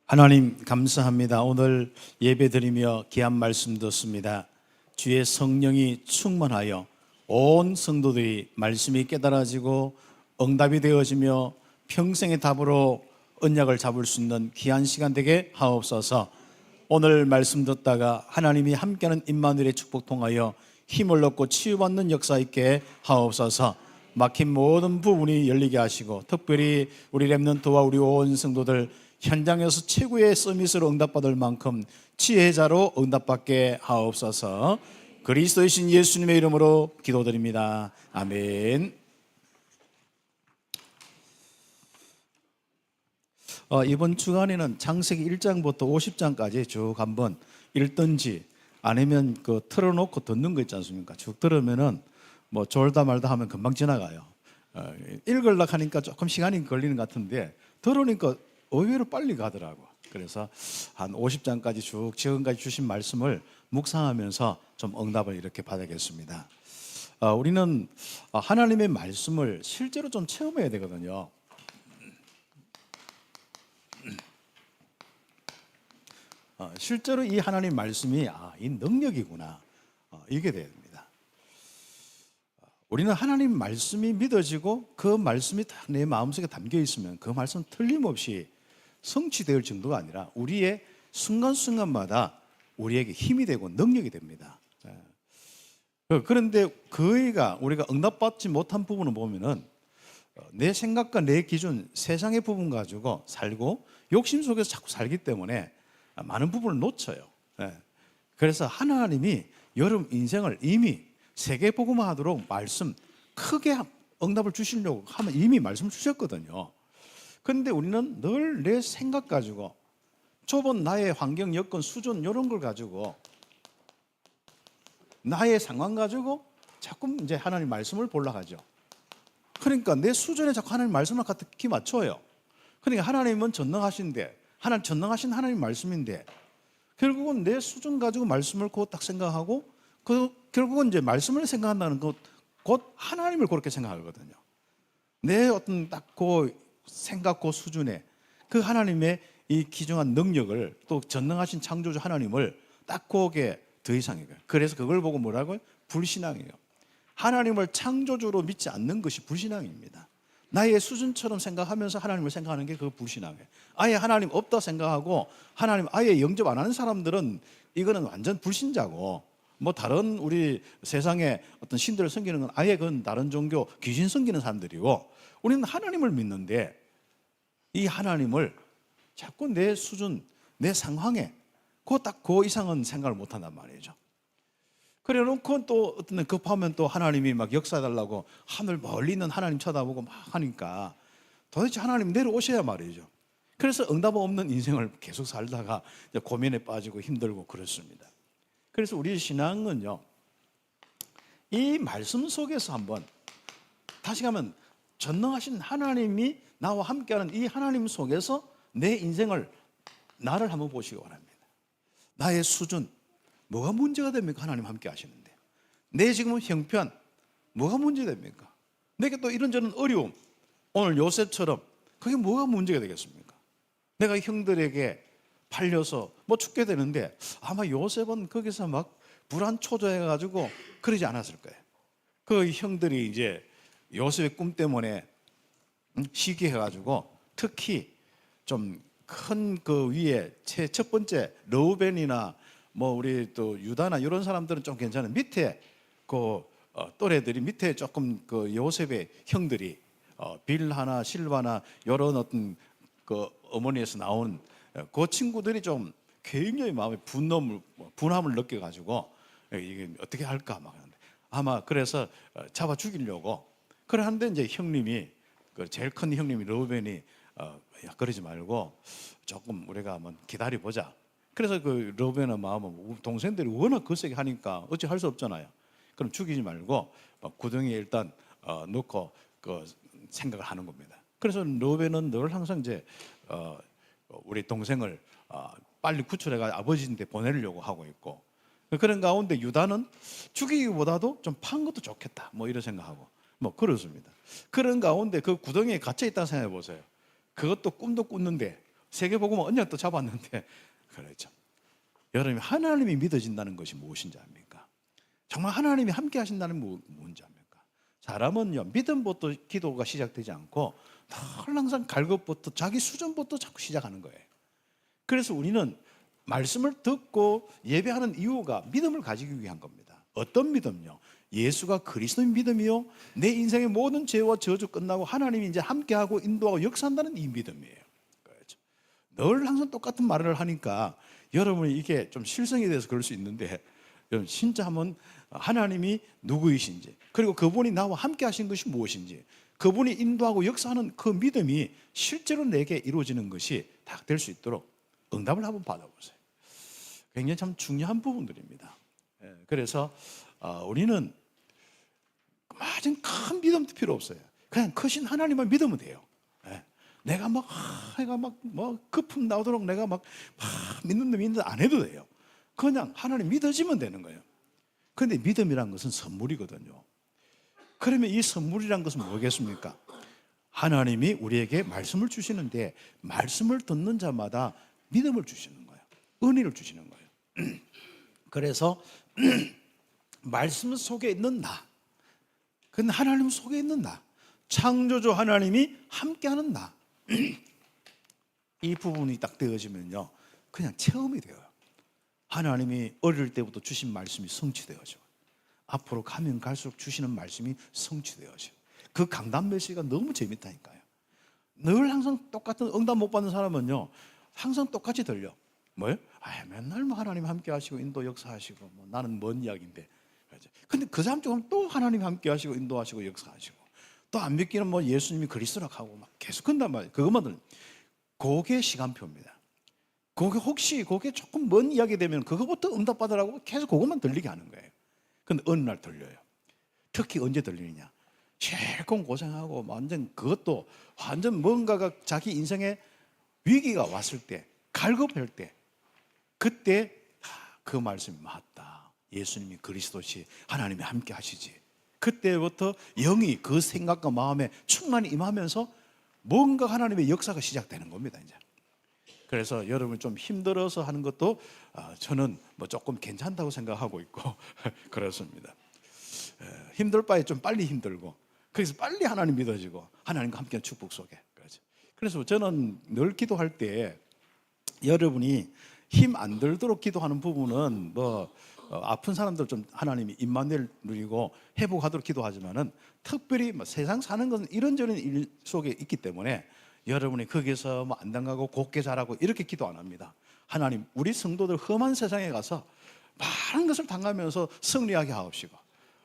하나님 감사합니다. 오늘 예배드리며 귀한 말씀 듣습니다. 주의 성령이 충만하여 온 성도들이 말씀이 깨달아지고 응답이 되어지며 평생의 답으로 언약을 잡을 수 있는 귀한 시간 되게 하옵소서. 오늘 말씀 듣다가 하나님이 함께하는 임마누엘의 축복 통하여 힘을 얻고 치유받는 역사 있게 하옵소서. 막힌 모든 부분이 열리게 하시고 특별히 우리 렘넌트와 우리 온 성도들 현장에서 최고의 서밋으로 응답받을 만큼 지혜자로 응답받게 하옵소서. 그리스도의 신 예수님의 이름으로 기도드립니다. 아멘. 이번 주간에는 창세기 1장부터 50장까지 쭉 한번 읽든지 아니면 틀어놓고 듣는 거 있지 않습니까? 쭉 들으면은 뭐 졸다 말다 하면 금방 지나가요. 읽으려고 하니까 조금 시간이 걸리는 것 같은데 들으니까 의외로 빨리 가더라고. 그래서 한 50장까지 쭉 지금까지 주신 말씀을 묵상하면서 좀 응답을 이렇게 받아겠습니다. 우리는 하나님의 말씀을 실제로 좀 체험해야 되거든요. 실제로 이 하나님 말씀이 이 능력이구나, 이게 돼야 됩니다. 우리는 하나님 말씀이 믿어지고 그 말씀이 딱 내 마음속에 담겨 있으면 그 말씀 틀림없이 성취될 정도가 아니라 우리의 순간순간마다 우리에게 힘이 되고 능력이 됩니다. 그런데 우리가 응답받지 못한 부분을 보면은 내 생각과 내 기준, 세상의 부분 가지고 살고 욕심 속에서 자꾸 살기 때문에 많은 부분을 놓쳐요. 그래서 하나님이 여러분 인생을 이미 세계복음화하도록 말씀 크게 응답을 주시려고 하면 이미 말씀 주셨거든요. 그런데 우리는 늘 내 생각 가지고 좁은 나의 환경, 여건, 수준 이런 걸 가지고 나의 상황 가지고 자꾸 이제 하나님 말씀을 보려고 하죠. 그러니까 내 수준에 자꾸 하나님 말씀을 갖다 키 맞춰요. 그러니까 하나님은 전능하신데, 전능하신 하나님 말씀인데 결국은 내 수준 가지고 말씀을 딱 생각하고 결국은 이제 말씀을 생각한다는 것, 곧 하나님을 그렇게 생각하거든요. 내 어떤 딱 생각 수준에 그 하나님의 이 기중한 능력을, 또 전능하신 창조주 하나님을 딱 거기에 더 이상해요. 그래서 그걸 보고 뭐라고요? 불신앙이에요. 하나님을 창조주로 믿지 않는 것이 불신앙입니다. 나의 수준처럼 생각하면서 하나님을 생각하는 게 그 불신앙이에요. 아예 하나님 없다 생각하고 하나님 아예 영접 안 하는 사람들은 이거는 완전 불신자고, 뭐 다른 우리 세상에 어떤 신들을 섬기는 건 아예 그건 다른 종교 귀신 섬기는 사람들이고, 우리는 하나님을 믿는데 이 하나님을 자꾸 내 수준, 내 상황에 그 이상은 생각을 못 한단 말이죠. 그래 놓고 또 어떤 급하면 또 하나님이 막 역사해달라고 하늘 멀리 있는 하나님 쳐다보고 막 하니까 도대체 하나님 내려오셔야 말이죠. 그래서 응답 없는 인생을 계속 살다가 고민에 빠지고 힘들고 그렇습니다. 그래서 우리 신앙은요, 이 말씀 속에서 한번 다시 가면 전능하신 하나님이 나와 함께하는 이 하나님 속에서 내 인생을, 나를 한번 보시기 바랍니다. 나의 수준, 뭐가 문제가 됩니까? 하나님 함께 하시는데. 내 지금 형편, 뭐가 문제됩니까? 내게 또 이런저런 어려움, 오늘 요셉처럼 그게 뭐가 문제가 되겠습니까? 내가 형들에게 팔려서 뭐 죽게 되는데 아마 요셉은 거기서 막 불안초조해가지고 그러지 않았을 거예요. 그 형들이 이제 요셉의 꿈 때문에 시기해가지고 특히 좀 큰 그 위에 첫 번째 르우벤이나 뭐 우리 또 유다나 이런 사람들은 좀 괜찮은 밑에 또래들이 밑에 조금 요셉의 형들이 빌하나 실바나 이런 어떤 어머니에서 나온 그 친구들이 좀 굉장히 마음에 분함을 느껴가지고 이게 어떻게 할까 막 하는데, 아마 그래서 잡아 죽이려고 그러는데 이제 형님이 제일 큰 형님이 르우벤이 야, 그러지 말고 조금 우리가 한번 기다려 보자. 그래서 르우벤의 마음은 동생들이 워낙 거세게 하니까 어찌 할 수 없잖아요. 그럼 죽이지 말고 구덩이에 일단 넣고 생각을 하는 겁니다. 그래서 르우벤은 늘 항상 이제 우리 동생을 빨리 구출해가 아버지한테 보내려고 하고 있고, 그런 가운데 유다는 죽이기보다도 좀 판 것도 좋겠다 뭐 이런 생각하고 뭐 그렇습니다. 그런 가운데 그 구덩이에 갇혀 있다고 생각해 보세요. 그것도 꿈도 꾸는데 세계복음 언약도 잡았는데 그렇죠. 여러분, 하나님이 믿어진다는 것이 무엇인지 압니까? 정말 하나님이 함께 하신다는 뭔지 압니까? 사람은요, 믿음부터 기도가 시작되지 않고 늘 항상 갈급부터 자기 수준부터 자꾸 시작하는 거예요. 그래서 우리는 말씀을 듣고 예배하는 이유가 믿음을 가지기 위한 겁니다. 어떤 믿음요? 예수가 그리스도인 믿음이요, 내 인생의 모든 죄와 저주 끝나고 하나님이 이제 함께하고 인도하고 역사한다는 이 믿음이에요. 그렇죠. 늘 항상 똑같은 말을 하니까 여러분이 이게 좀 실성에 대해서 그럴 수 있는데, 여러분 진짜 한번 하나님이 누구이신지, 그리고 그분이 나와 함께 하신 것이 무엇인지, 그분이 인도하고 역사하는 그 믿음이 실제로 내게 이루어지는 것이 다 될 수 있도록 응답을 한번 받아보세요. 굉장히 참 중요한 부분들입니다. 그래서 우리는 아주 큰 믿음도 필요 없어요. 그냥 크신 하나님만 믿으면 돼요. 내가 막 거품 나오도록 내가 막 믿는데 안 해도 돼요. 그냥 하나님 믿어지면 되는 거예요. 그런데 믿음이란 것은 선물이거든요. 그러면 이 선물이란 것은 뭐겠습니까? 하나님이 우리에게 말씀을 주시는데 말씀을 듣는 자마다 믿음을 주시는 거예요. 은혜를 주시는 거예요. 그래서 말씀 속에 있는 나, 그건 하나님 속에 있는 나, 창조주 하나님이 함께하는 나, 이 부분이 딱 되어지면요, 그냥 체험이 돼요. 하나님이 어릴 때부터 주신 말씀이 성취되어져. 앞으로 가면 갈수록 주시는 말씀이 성취되어져. 그 강단 메시지가 너무 재밌다니까요. 늘 항상 똑같은 응답 못 받는 사람은요, 항상 똑같이 들려. 뭐요? 맨날 뭐 하나님 함께 하시고 인도 역사하시고 뭐 나는 뭔 이야기인데. 근데 그 사람 쪽은 또 하나님 함께 하시고 인도하시고 역사하시고, 또 안 믿기는 뭐 예수님이 그리스도라고 하고 막 계속 한단 말이에요. 그것만 들려. 그게 시간표입니다. 그게 조금 먼 이야기 되면 그거부터 응답받으라고 계속 그것만 들리게 하는 거예요. 근데 어느 날 들려요. 특히 언제 들리느냐? 실컷 고생하고 그것도 완전 뭔가가 자기 인생에 위기가 왔을 때, 갈급할 때, 그때 그 말씀이 맞다. 예수님이 그리스도시, 하나님이 함께 하시지. 그때부터 영이 그 생각과 마음에 충만히 임하면서 뭔가 하나님의 역사가 시작되는 겁니다. 이제. 그래서 여러분 좀 힘들어서 하는 것도 저는 뭐 조금 괜찮다고 생각하고 있고 그렇습니다. 힘들 바에 좀 빨리 힘들고, 그래서 빨리 하나님 믿어지고 하나님과 함께한 축복 속에. 그래서 저는 늘 기도할 때 여러분이 힘 안 들도록 기도하는 부분은 아픈 사람들 좀 하나님이 임마누엘 누리고 회복하도록 기도하지만은, 특별히 세상 사는 것은 이런저런 일 속에 있기 때문에 여러분이 거기서 안 당하고 곱게 자라고 이렇게 기도 안 합니다. 하나님, 우리 성도들 험한 세상에 가서 많은 것을 당하면서 승리하게 하옵시고,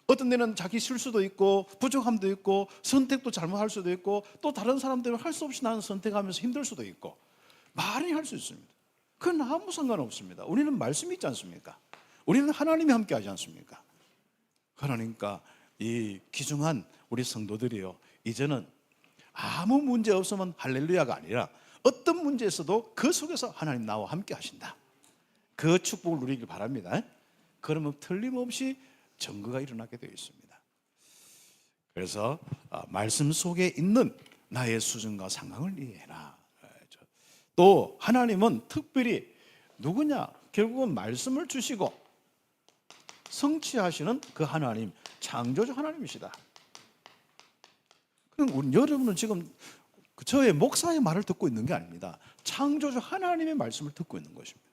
어떤 데는 자기 실수도 있고 부족함도 있고 선택도 잘못할 수도 있고, 또 다른 사람들은 할 수 없이 나는 선택하면서 힘들 수도 있고 많이 할 수 있습니다. 그건 아무 상관없습니다. 우리는 말씀이 있지 않습니까? 우리는 하나님이 함께 하지 않습니까? 그러니까 이 귀중한 우리 성도들이요, 이제는 아무 문제 없으면 할렐루야가 아니라 어떤 문제 있어도 그 속에서 하나님 나와 함께 하신다, 그 축복을 누리길 바랍니다. 그러면 틀림없이 증거가 일어나게 되어 있습니다. 그래서 말씀 속에 있는 나의 수준과 상황을 이해해라. 또 하나님은 특별히 누구냐? 결국은 말씀을 주시고 성취하시는 그 하나님, 창조주 하나님이시다. 그럼 여러분은 지금 저의 목사의 말을 듣고 있는 게 아닙니다. 창조주 하나님의 말씀을 듣고 있는 것입니다.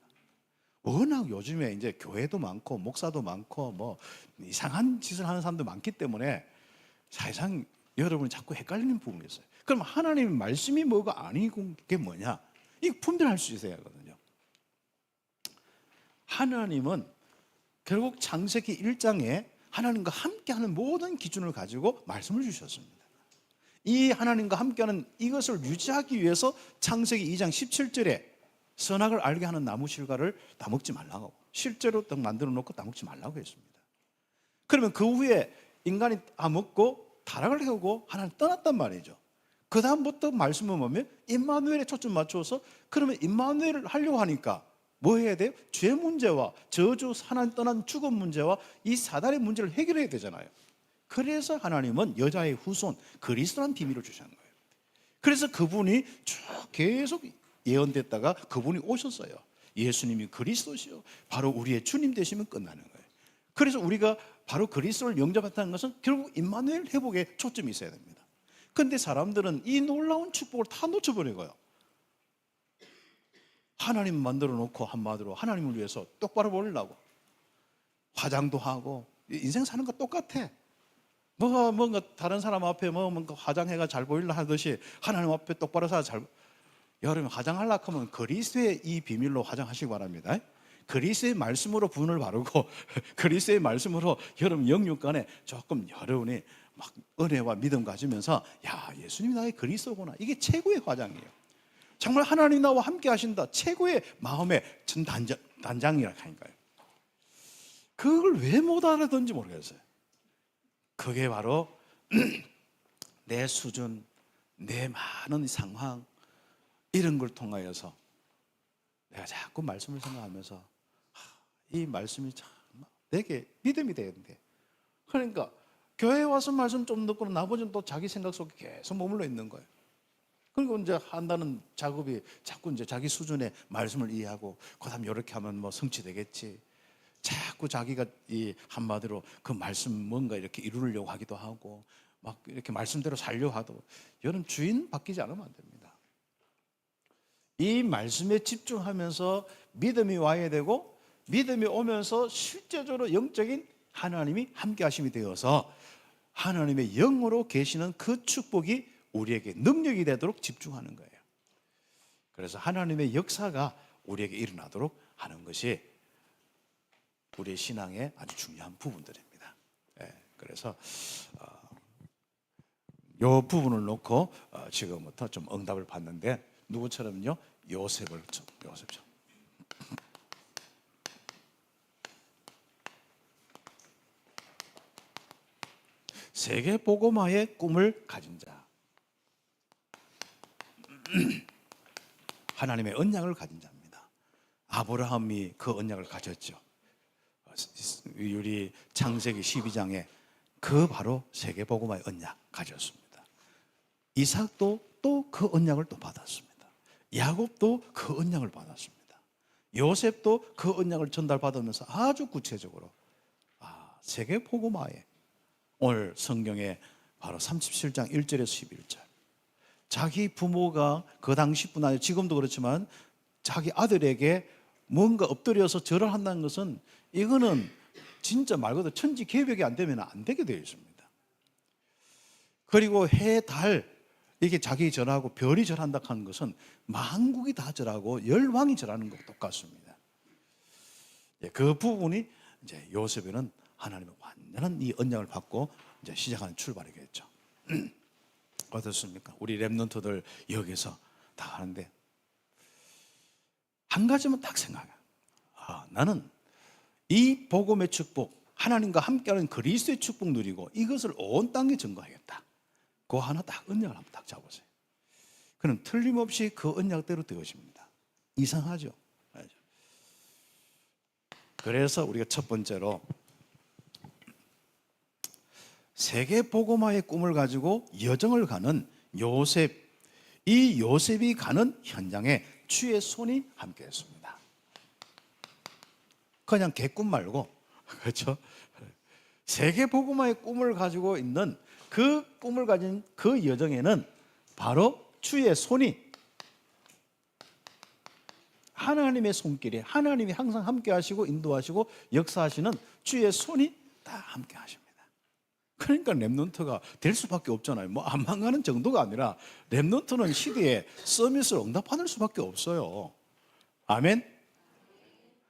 워낙 요즘에 이제 교회도 많고 목사도 많고 뭐 이상한 짓을 하는 사람도 많기 때문에 사실상 여러분이 자꾸 헷갈리는 부분이 있어요. 그럼 하나님의 말씀이 뭐가 아니고 게 뭐냐? 이 분별할 수 있어야 하거든요. 하나님은 결국 창세기 1장에 하나님과 함께하는 모든 기준을 가지고 말씀을 주셨습니다. 이 하나님과 함께하는 이것을 유지하기 위해서 창세기 2장 17절에 선악을 알게 하는 나무 실과를 따먹지 말라고, 실제로 딱 만들어 놓고 따먹지 말라고 했습니다. 그러면 그 후에 인간이 따먹고 타락을 해오고 하나님 떠났단 말이죠. 그 다음부터 말씀을 보면 임마누엘에 초점 맞춰서, 그러면 임마누엘을 하려고 하니까 뭐 해야 돼요? 죄 문제와 저주, 하나님 떠난 죽음 문제와 이 사단의 문제를 해결해야 되잖아요. 그래서 하나님은 여자의 후손 그리스도라는 비밀을 주시는 거예요. 그래서 그분이 쭉 계속 예언됐다가 그분이 오셨어요. 예수님이 그리스도시요 바로 우리의 주님 되시면 끝나는 거예요. 그래서 우리가 바로 그리스도를 영접한다는 것은 결국 임마누엘 회복에 초점이 있어야 됩니다. 그런데 사람들은 이 놀라운 축복을 다 놓쳐버리고요. 하나님 만들어 놓고 한마디로 하나님을 위해서 똑바로 보려고 화장도 하고 인생 사는 거 똑같아. 뭔가 다른 사람 앞에 뭔가 화장해가 잘 보이려 하듯이 하나님 앞에 똑바로 살아 잘. 여러분 화장하려고 하면 그리스도의 이 비밀로 화장하시기 바랍니다. 그리스도의 말씀으로 분을 바르고 그리스도의 말씀으로 여러분 영육간에 조금 여러분이 막 은혜와 믿음 가지면서 야 예수님이 나의 그리스도구나. 이게 최고의 화장이에요. 정말 하나님 나와 함께 하신다. 최고의 마음의 단장이라 하니까요. 그걸 왜 못 알아듣는지 모르겠어요. 그게 바로 내 수준, 내 많은 상황 이런 걸 통하여서 내가 자꾸 말씀을 생각하면서 이 말씀이 참 내게 믿음이 되는데 그러니까 교회에 와서 말씀 좀 듣고 나머지는 또 자기 생각 속에 계속 머물러 있는 거예요. 그리고 이제 한다는 작업이 자꾸 이제 자기 수준의 말씀을 이해하고 그다음 이렇게 하면 뭐 성취되겠지. 자꾸 자기가 이 한마디로 그 말씀 뭔가 이렇게 이루려고 하기도 하고 막 이렇게 말씀대로 살려고 하도 여러분 주인 바뀌지 않으면 안 됩니다. 이 말씀에 집중하면서 믿음이 와야 되고 믿음이 오면서 실제적으로 영적인 하나님이 함께 하심이 되어서 하나님의 영으로 계시는 그 축복이 우리에게 능력이 되도록 집중하는 거예요. 그래서 하나님의 역사가 우리에게 일어나도록 하는 것이 우리의 신앙의 아주 중요한 부분들입니다. 그래서 이 부분을 놓고 지금부터 좀 응답을 받는데 누구처럼요? 요셉처럼. 세계 복음화의 꿈을 가진 자, 하나님의 언약을 가진 자입니다. 아브라함이 그 언약을 가졌죠. 우리 창세기 12장에 그 바로 세계 복음화의 언약 가졌습니다. 이삭도 또 그 언약을 또 받았습니다. 야곱도 그 언약을 받았습니다. 요셉도 그 언약을 전달받으면서 아주 구체적으로 세계 복음화에 오늘 성경에 바로 37장 1절에서 11절 자기 부모가 그 당시뿐 아니라 지금도 그렇지만 자기 아들에게 뭔가 엎드려서 절을 한다는 것은 이거는 진짜 말 그대로 천지개벽이 안 되면 안 되게 되어 있습니다. 그리고 해, 달 이게 자기 절하고 별이 절한다 하는 것은 만국이 다 절하고 열왕이 절하는 것과 똑같습니다. 그 부분이 이제 요셉에는 하나님의 완전한 이 언약을 받고 이제 시작하는 출발이겠죠. 어떻습니까? 우리 렘넌트들 여기서 다 하는데 한 가지만 딱 생각해요. 나는 이 복음의 축복, 하나님과 함께하는 그리스도의 축복 누리고 이것을 온 땅에 증거하겠다. 그 하나 딱 언약을 한번 딱 잡으세요. 그럼 틀림없이 그 언약대로 되어집니다. 이상하죠? 그래서 우리가 첫 번째로 세계 복음화의 꿈을 가지고 여정을 가는 요셉, 이 요셉이 가는 현장에 주의 손이 함께했습니다. 그냥 개꿈 말고 그렇죠? 세계 복음화의 꿈을 가지고 있는 그 꿈을 가진 그 여정에는 바로 주의 손이 하나님의 손길에 하나님이 항상 함께 하시고 인도하시고 역사하시는 주의 손이 다 함께 하십니다. 그러니까 렘넌트가 될 수밖에 없잖아요. 뭐 안 망가는 정도가 아니라 렘넌트는 시대에 서밋을 응답받을 수밖에 없어요. 아멘.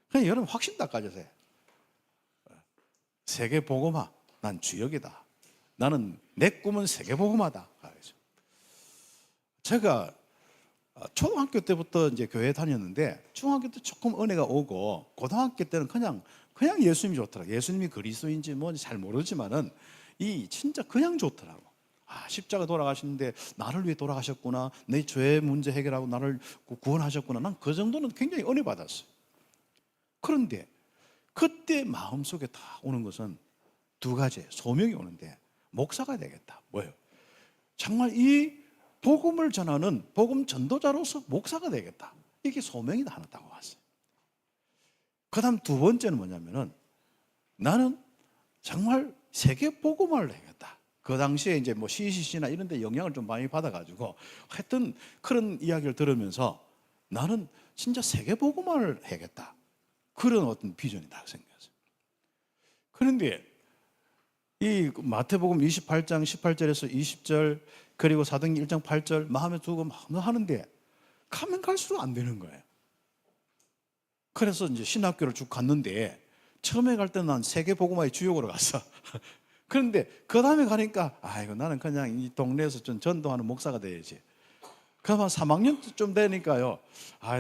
그냥 여러분 확신 딱 가지세요. 세계 복음화, 난 주역이다. 나는 내 꿈은 세계 복음화다. 제가 초등학교 때부터 이제 교회 다녔는데 중학교 때 조금 은혜가 오고 고등학교 때는 그냥 예수님이 좋더라고요. 예수님이 그리스도인지 뭔지 잘 모르지만은 이 진짜 그냥 좋더라고. 십자가 돌아가시는데 나를 위해 돌아가셨구나. 내 죄 문제 해결하고 나를 구원하셨구나. 난 그 정도는 굉장히 은혜 받았어요. 그런데 그때 마음속에 다 오는 것은 두 가지 소명이 오는데 목사가 되겠다. 뭐예요? 정말 이 복음을 전하는 복음 전도자로서 목사가 되겠다. 이게 소명이 하나 딱 왔어요. 그 다음 두 번째는 뭐냐면은 나는 정말 세계 복음화를 해야겠다. 그 당시에 이제 뭐 CCC나 이런 데 영향을 좀 많이 받아가지고 하여튼 그런 이야기를 들으면서 나는 진짜 세계 복음화를 해야겠다. 그런 어떤 비전이 딱 생겼어요. 그런데 이 마태복음 28장 18절에서 20절 그리고 사도행전 1장 8절 마음에 두고 막 하는데 가면 갈수록 안 되는 거예요. 그래서 이제 신학교를 쭉 갔는데 처음에 갈 때는 난 세계 복음화의 주역으로 갔어. 그런데 그 다음에 가니까 이거 나는 그냥 이 동네에서 좀 전도하는 목사가 돼야지. 그러면 3학년쯤 되니까요.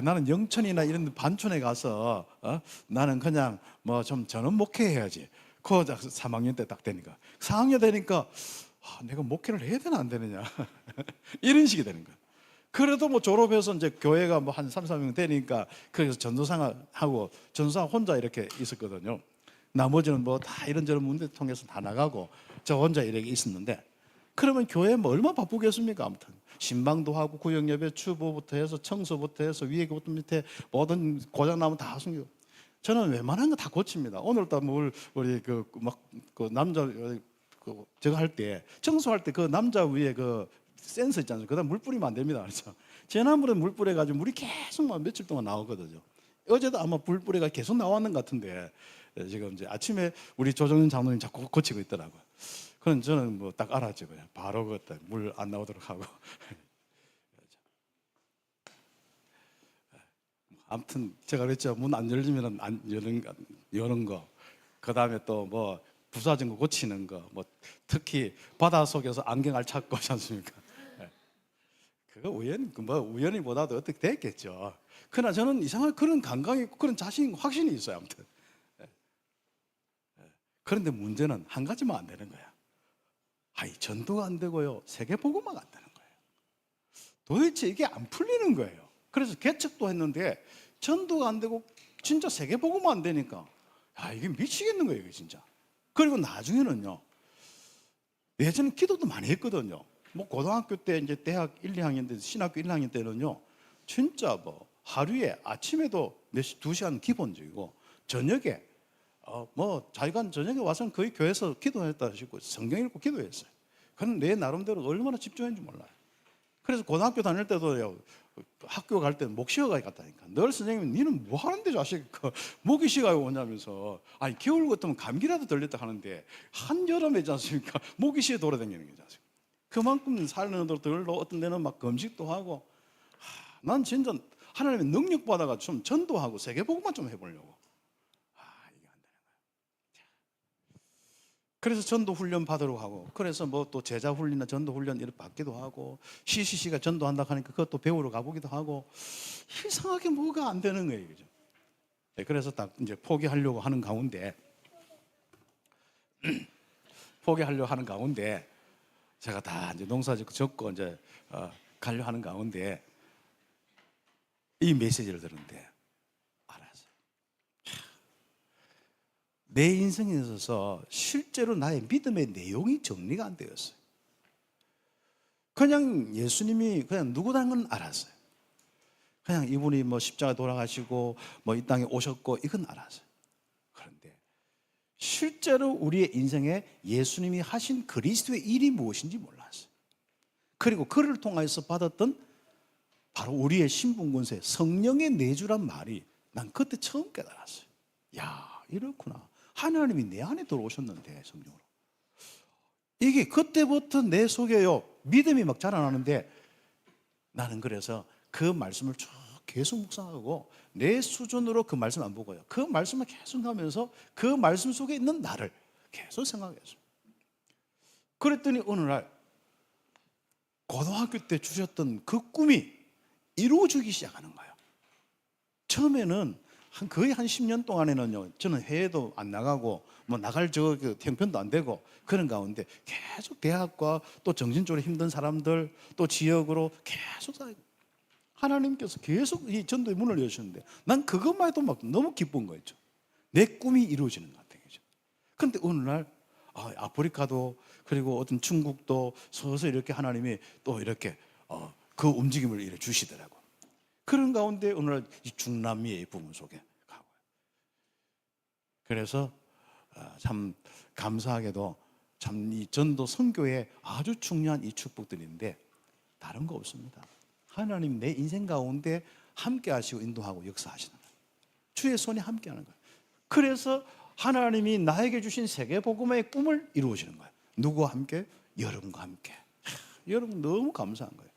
나는 영천이나 이런 반촌에 가서 나는 그냥 뭐 좀 전원 목회해야지. 그 3학년 때 딱 되니까 4학년 되니까 내가 목회를 해야 되나 안 되느냐 이런 식이 되는 거야. 그래도 뭐 졸업해서 이제 교회가 뭐 한 3, 4명 되니까 그래서 전도사하고 전도사 혼자 이렇게 있었거든요. 나머지는 뭐 다 이런저런 문제 통해서 다 나가고 저 혼자 이렇게 있었는데 그러면 교회 뭐 얼마나 바쁘겠습니까? 아무튼 신방도 하고 구역예배 추보부터 해서 청소부터 해서 위에 그부터 밑에 모든 고장 나면 다 숨기고 저는 웬만한 거 다 고칩니다. 오늘도 뭐 우리 그 남자 저거 할 때 청소할 때 그 남자 위에 그 센서 있잖아요. 그다음 물 뿌리면 안 됩니다. 그렇죠? 지난번에 물 뿌려가지고 물이 계속 막 며칠 동안 나오거든요. 어제도 아마 물 뿌리가 계속 나왔는 것 같은데 지금 이제 아침에 우리 조정윤 장로님 자꾸 고치고 있더라고요. 그럼 저는 뭐 딱 알았죠. 그냥 바로 물 안 나오도록 하고. 아무튼 제가 그랬죠. 문 안 열리면 안 여는 거. 그 다음에 또 뭐 부서진 거 고치는 거. 뭐 특히 바다 속에서 안경알 찾고 하지 않습니까? 그거 우연히보다도 어떻게 됐겠죠. 그러나 저는 이상하게 그런 감각이 있고 그런 자신, 확신이 있어요. 아무튼. 그런데 문제는 한 가지만 안 되는 거야. 전도가 안 되고요. 세계 복음화가 안 되는 거예요. 도대체 이게 안 풀리는 거예요. 그래서 개척도 했는데 전도가 안 되고 진짜 세계 복음화 안 되니까 이게 미치겠는 거예요, 이게 진짜. 그리고 나중에는요. 예전에 기도도 많이 했거든요. 뭐 고등학교 때 이제 대학 1, 2학년 때 신학교 1, 2학년 때는요. 진짜 뭐 하루에 아침에도 몇 시, 2시간 기본적이고 저녁에 뭐 자기가 저녁에 와서는 거의 교회에서 기도했다 싶고 성경 읽고 기도했어요. 그건 내 나름대로 얼마나 집중했는지 몰라요. 그래서 고등학교 다닐 때도요. 학교 갈 때는 목 쉬어가야 갔다니까. 늘 선생님이 니는 뭐 하는데 자식 목이 쉬어가요 오냐면서 겨울 같으면 감기라도 들렸다 하는데 한여름에 있지 않습니까? 목이 쉬어 돌아다니는 게 자식. 그만큼 살는 들로 어떤 데는 막 금식도 하고 난 진짜 하나님의 능력 받아가 좀 전도하고 세계복음만 좀 해보려고. 이게 안 되는 거야. 그래서 전도 훈련 받으러 가고 그래서 뭐 또 제자 훈련이나 전도 훈련 이렇게 받기도 하고 CCC가 전도한다 하니까 그것도 배우러 가보기도 하고 이상하게 뭐가 안 되는 거예요, 그죠? 그래서 딱 이제 포기하려고 하는 가운데 제가 다 이제 농사 짓고 이제 가려 하는 가운데 이 메시지를 들었는데 알았어요. 내 인생에 있어서 실제로 나의 믿음의 내용이 정리가 안 되었어요. 그냥 예수님이 그냥 누구라는 건 알았어요. 그냥 이분이 뭐 십자가 돌아가시고 뭐 이 땅에 오셨고 이건 알았어요. 그런데 실제로 우리의 인생에 예수님이 하신 그리스도의 일이 무엇인지 몰랐어요. 그리고 그를 통해서 받았던 바로 우리의 신분권세 성령의 내주란 말이 난 그때 처음 깨달았어요. 이렇구나. 하나님이 내 안에 들어오셨는데 성령으로. 이게 그때부터 내 속에요 믿음이 막 자라나는데 나는 그래서 그 말씀을 쭉 계속 묵상하고 내 수준으로 그 말씀 안 보고요. 그 말씀을 계속 하면서 그 말씀 속에 있는 나를 계속 생각했어요. 그랬더니 어느 날 고등학교 때 주셨던 그 꿈이 이루어지기 시작하는 거예요. 처음에는 거의 한 10년 동안에는요, 저는 해외도 안 나가고, 뭐 나갈 형편도 안 되고, 그런 가운데 계속 대학과 또 정신적으로 힘든 사람들, 또 지역으로 계속 하나님께서 계속 이 전도의 문을 여셨는데, 난 그것만 해도 막 너무 기쁜 거였죠. 내 꿈이 이루어지는 것 같아요. 그런데 어느 날, 아프리카도, 그리고 어떤 중국도 서서 이렇게 하나님이 또 이렇게 그 움직임을 이래 주시더라고. 그런 가운데 오늘 이 중남미의 부분 속에 가고요. 그래서 참 감사하게도 참 이 전도 선교에 아주 중요한 이 축복들인데 다른 거 없습니다. 하나님 내 인생 가운데 함께 하시고 인도하고 역사하시는 거예요. 주의 손이 함께 하는 거예요. 그래서 하나님이 나에게 주신 세계복음의 꿈을 이루어지는 거예요. 누구와 함께? 여러분과 함께. 여러분 너무 감사한 거예요.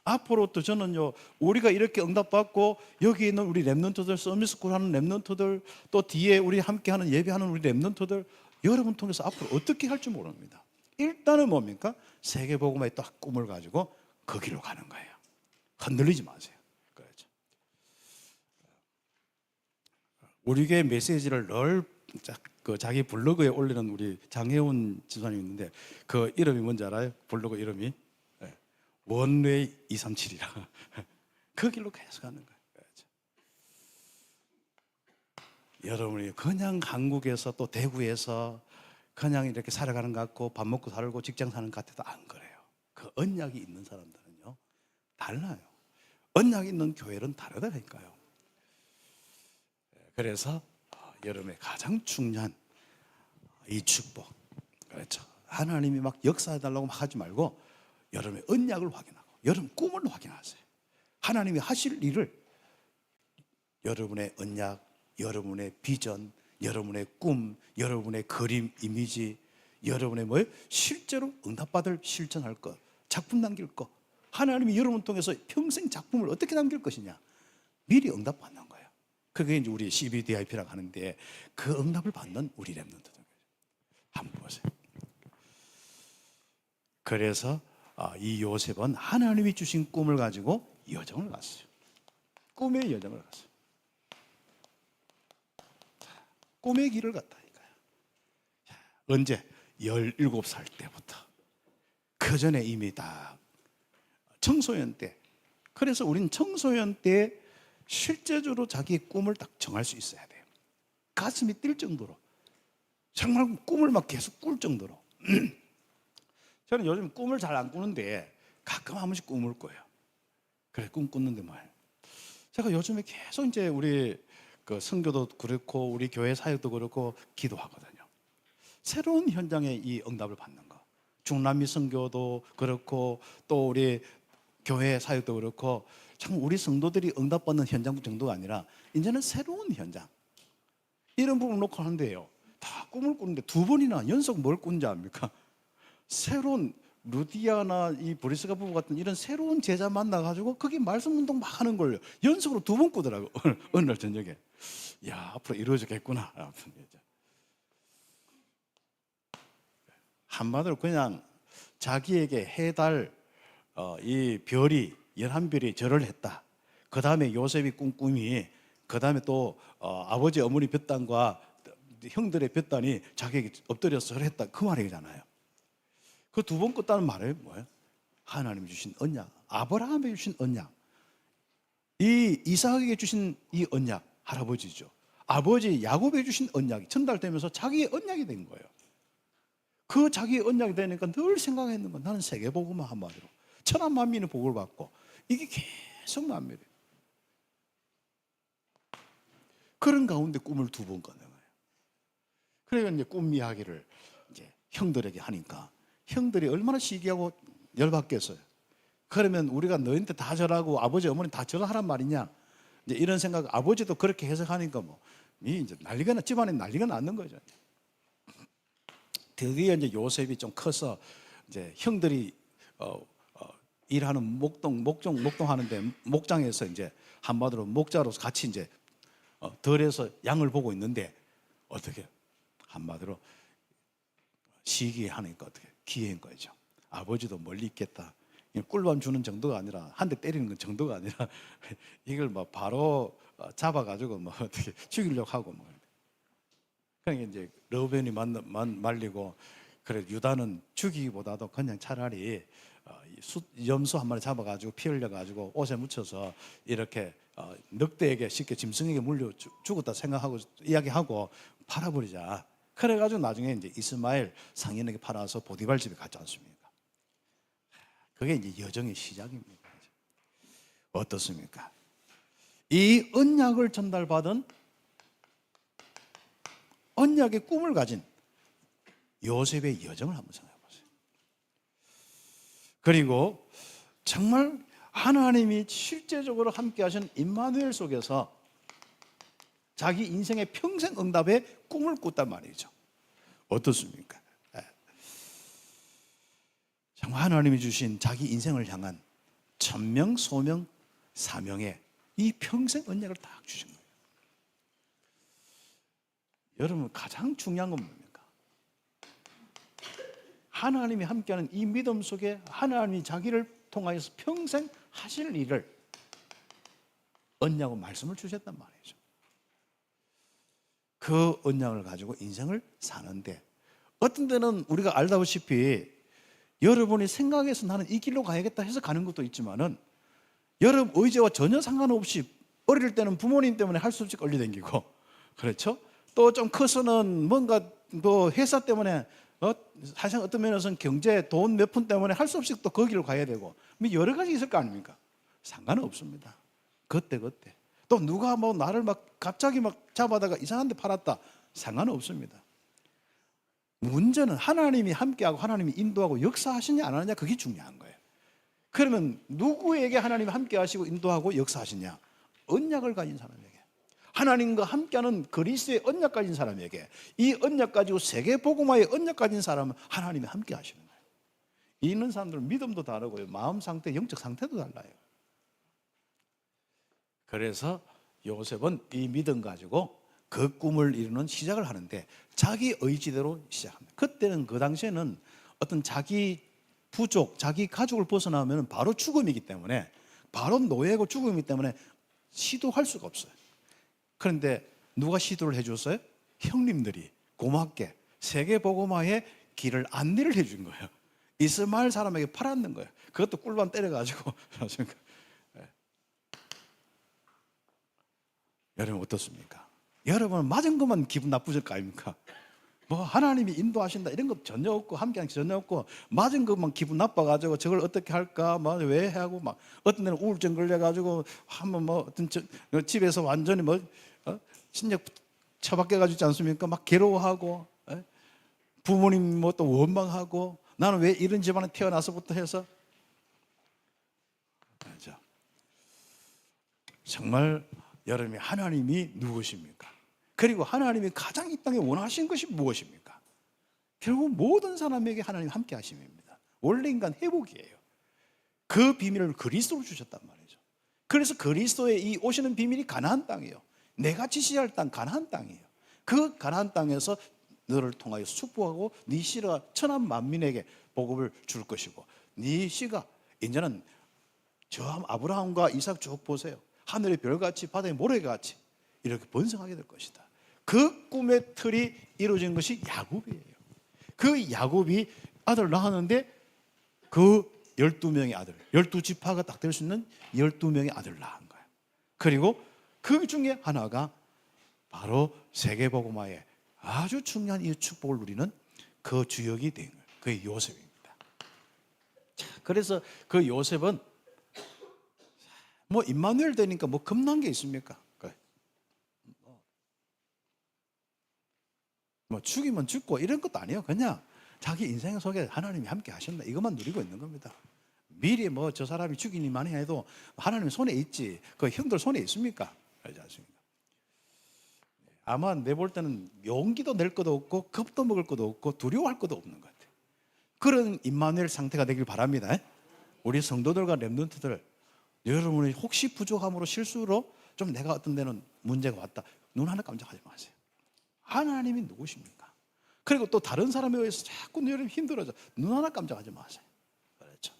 앞으로 또 저는요, 우리가 이렇게 응답받고 여기 있는 우리 랩런트들, 서밋스쿨 하는 랩런트들, 또 뒤에 우리 함께하는 예배하는 우리 랩런트들, 여러분 통해서 앞으로 어떻게 할지 모릅니다. 일단은 뭡니까? 세계복음의 딱 꿈을 가지고 그 길로 가는 거예요. 흔들리지 마세요. 그렇죠. 우리 교회 메시지를 늘 자기 블로그에 올리는 우리 장혜원 지사님 있는데 그 이름이 뭔지 알아요? 블로그 이름이 원웨이 237이라. 그 길로 계속 가는 거예요. 그렇죠. 여러분이 그냥 한국에서 또 대구에서 그냥 이렇게 살아가는 것 같고 밥 먹고 살고 직장 사는 것 같아도 안 그래요. 그 언약이 있는 사람들은요 달라요. 언약이 있는 교회는 다르다니까요. 그래서 여러분의 가장 중요한 이 축복, 그렇죠. 하나님이 막 역사해달라고 막 하지 말고 여러분의 언약을 확인하고 여러분 꿈을 확인하세요. 하나님이 하실 일을 여러분의 언약, 여러분의 비전, 여러분의 꿈, 여러분의 그림, 이미지, 여러분의 뭐예요? 실제로 응답받을 실천할 것, 작품 남길 것. 하나님이 여러분 통해서 평생 작품을 어떻게 남길 것이냐, 미리 응답받는 거예요. 그게 이제 우리 CBDIP라고 하는데 그 응답을 받는 우리 랩런트들 한번 보세요. 그래서 이 요셉은 하나님이 주신 꿈을 가지고 여정을 갔어요. 꿈의 여정을 갔어요. 꿈의 길을 갔다니까요. 언제? 17살 때부터. 그 전에 이미 다 청소년 때. 그래서 우린 청소년 때 실제적으로 자기의 꿈을 딱 정할 수 있어야 돼요. 가슴이 뛸 정도로. 정말 꿈을 막 계속 꿀 정도로. 저는 요즘 꿈을 잘 안 꾸는데 가끔 한 번씩 꿈을 꿔요. 그래, 꿈 꾸는데 뭐예요? 제가 요즘에 계속 이제 우리 그 선교도 그렇고 우리 교회 사역도 그렇고 기도하거든요. 새로운 현장에 이 응답을 받는 거. 중남미 선교도 그렇고 또 우리 교회 사역도 그렇고 참 우리 성도들이 응답받는 현장 정도가 아니라 이제는 새로운 현장. 이런 부분을 놓고 하는데요. 다 꿈을 꾸는데 2번이나 연속 뭘 꾼지 압니까? 새로운 루디아나 이 브리스가 부부 같은 이런 새로운 제자 만나가지고 거기 말씀 운동 막 하는 걸 연속으로 2번 꾸더라고. 어느 날 저녁에. 야, 앞으로 이루어지겠구나. 한마디로 그냥 자기에게 해달 이 별이 11별이 절을 했다. 그 다음에 요셉이 꾼 꿈이 그 다음에 또 아버지 어머니 볕단과 형들의 볕단이 자기에게 엎드려서 절했다. 그 말이잖아요. 그 2번 꿨다는 말은 뭐예요? 하나님이 주신 언약, 아브라함에 주신 언약, 이 이삭에게 주신 이 언약, 할아버지죠. 아버지 야곱에 주신 언약이 전달되면서 자기의 언약이 된 거예요. 그 자기의 언약이 되니까 늘 생각했는 건 나는 세계복음만 한마디로 천하 만민의 복을 받고 이게 계속 만밀해요. 그런 가운데 꿈을 2번 꿨는 거예요. 그러니까 이제 꿈 이야기를 이제 형들에게 하니까 형들이 얼마나 시기하고 열받겠어요. 그러면 우리가 너희한테 다 절하고 아버지 어머니 다 절하란 말이냐? 이제 이런 생각, 아버지도 그렇게 해석하니까 뭐 이제 난리가 집안에 난리가 났는 거죠. 드디어 이제 요셉이 좀 커서 이제 형들이 일하는 목동하는데 목장에서 이제 한마디로 목자로서 같이 이제 덜해서 양을 보고 있는데 어떻게 한마디로 시기하니까 어떻게 기회인 거죠. 아버지도 멀리 있겠다. 꿀밤 주는 정도가 아니라 한 대 때리는 건 정도가 아니라 이걸 뭐 바로 잡아가지고 뭐 어떻게 죽이려고 하고 뭐. 그러니까 이제 르우벤이 말리고 그래 유다는 죽이기보다도 그냥 차라리 염소 한 마리 잡아가지고 피 흘려가지고 옷에 묻혀서 이렇게 늑대에게 쉽게 짐승에게 물려 죽었다 생각하고 이야기하고 팔아버리자. 그래가지고 나중에 이제 이스마엘 상인에게 팔아서 보디발 집에 갔지 않습니까? 그게 이제 여정의 시작입니다. 어떻습니까? 이 언약을 전달받은 언약의 꿈을 가진 요셉의 여정을 한번 생각해 보세요. 그리고 정말 하나님이 실제적으로 함께 하신 임마누엘 속에서 자기 인생의 평생 응답의 꿈을 꿨단 말이죠. 어떻습니까? 정말 하나님이 주신 자기 인생을 향한 천명, 소명, 사명에 이 평생 언약을 딱 주신 거예요. 여러분, 가장 중요한 건 뭡니까? 하나님이 함께하는 이 믿음 속에 하나님이 자기를 통하여서 평생 하실 일을 언약과 말씀을 주셨단 말이죠. 그 언약을 가지고 인생을 사는데 어떤 때는 우리가 알다시피 여러분이 생각해서 나는 이 길로 가야겠다 해서 가는 것도 있지만은 여러분 의지와 전혀 상관없이 어릴 때는 부모님 때문에 할 수 없이 끌려다니고, 그렇죠? 또 좀 커서는 뭔가 뭐 회사 때문에 사실 어떤 면에서는 경제, 돈 몇 푼 때문에 할 수 없이 또 거기로 가야 되고 뭐 여러 가지 있을 거 아닙니까? 상관은 없습니다. 그때 또 누가 뭐 나를 막 갑자기 막 잡아다가 이상한 데 팔았다, 상관은 없습니다. 문제는 하나님이 함께하고 하나님이 인도하고 역사하시냐 안 하느냐, 그게 중요한 거예요. 그러면 누구에게 하나님이 함께하시고 인도하고 역사하시냐? 언약을 가진 사람에게, 하나님과 함께하는 그리스도의 언약 가진 사람에게, 이 언약 가지고 세계 복음화의 언약 가진 사람은 하나님이 함께하시는 거예요. 있는 사람들은 믿음도 다르고요, 마음 상태, 영적 상태도 달라요. 그래서 요셉은 이 믿음 가지고 그 꿈을 이루는 시작을 하는데 자기 의지대로 시작합니다. 그때는 그 당시에는 어떤 자기 부족, 자기 가족을 벗어나면 바로 죽음이기 때문에, 바로 노예고 죽음이기 때문에 시도할 수가 없어요. 그런데 누가 시도를 해줬어요? 형님들이 고맙게 세계 복음화의 길을 안내를 해준 거예요. 이스마엘 사람에게 팔았는 거예요. 그것도 꿀밤 때려가지고. 여러분 어떻습니까? 여러분은 맞은 것만 기분 나쁘실 거 아닙니까? 뭐 하나님이 인도하신다 이런 거 전혀 없고 함께하는 게 전혀 없고 맞은 것만 기분 나빠가지고 저걸 어떻게 할까 뭐 왜 하고 막 어떤 데는 우울증 걸려가지고 한번 뭐 어떤 집에서 완전히 뭐 진짜 처박혀가지고 있지 않습니까? 막 괴로워하고 부모님 뭐 또 원망하고 나는 왜 이런 집안에 태어나서부터 해서 그렇죠. 정말 여러분이 하나님이 누구십니까? 그리고 하나님이 가장 이 땅에 원하신 것이 무엇입니까? 결국 모든 사람에게 하나님 함께 하심입니다. 원래 인간 회복이에요. 그 비밀을 그리스도로 주셨단 말이죠. 그래서 그리스도의 이 오시는 비밀이 가나안 땅이에요. 내가 지시할 땅 가나안 땅이에요. 그 가나안 땅에서 너를 통하여 축복하고 네 씨가 천한 만민에게 복음을 줄 것이고 네 씨가 이제는 저 아브라함과 이삭 쭉 보세요. 하늘의 별같이 바다의 모래같이 이렇게 번성하게 될 것이다. 그 꿈의 틀이 이루어진 것이 야곱이에요. 그 야곱이 아들 낳았는데 그 12명의 아들, 12지파가 딱 될 수 있는 12명의 아들을 낳은 거예요. 그리고 그 중에 하나가 바로 세계복음화의 아주 중요한 이 축복을 누리는 그 주역이 된 거예요. 그게 요셉입니다. 자, 그래서 그 요셉은 뭐 임마누엘 되니까 뭐 겁난 게 있습니까? 뭐 죽이면 죽고 이런 것도 아니에요. 그냥 자기 인생 속에 하나님이 함께 하신다 이것만 누리고 있는 겁니다. 미리 뭐 저 사람이 죽이니만 해도 하나님 손에 있지 그 형들 손에 있습니까? 그렇지 않습니까? 아마 내 볼 때는 용기도 낼 것도 없고 겁도 먹을 것도 없고 두려워할 것도 없는 것 같아요. 그런 임마누엘 상태가 되길 바랍니다. 우리 성도들과 렘넌트들, 여러분이 혹시 부족함으로 실수로 좀 내가 어떤 데는 문제가 왔다, 눈 하나 깜짝하지 마세요. 하나님이 누구십니까? 그리고 또 다른 사람에 의해서 자꾸 여러분 힘들어져, 눈 하나 깜짝하지 마세요. 그렇죠?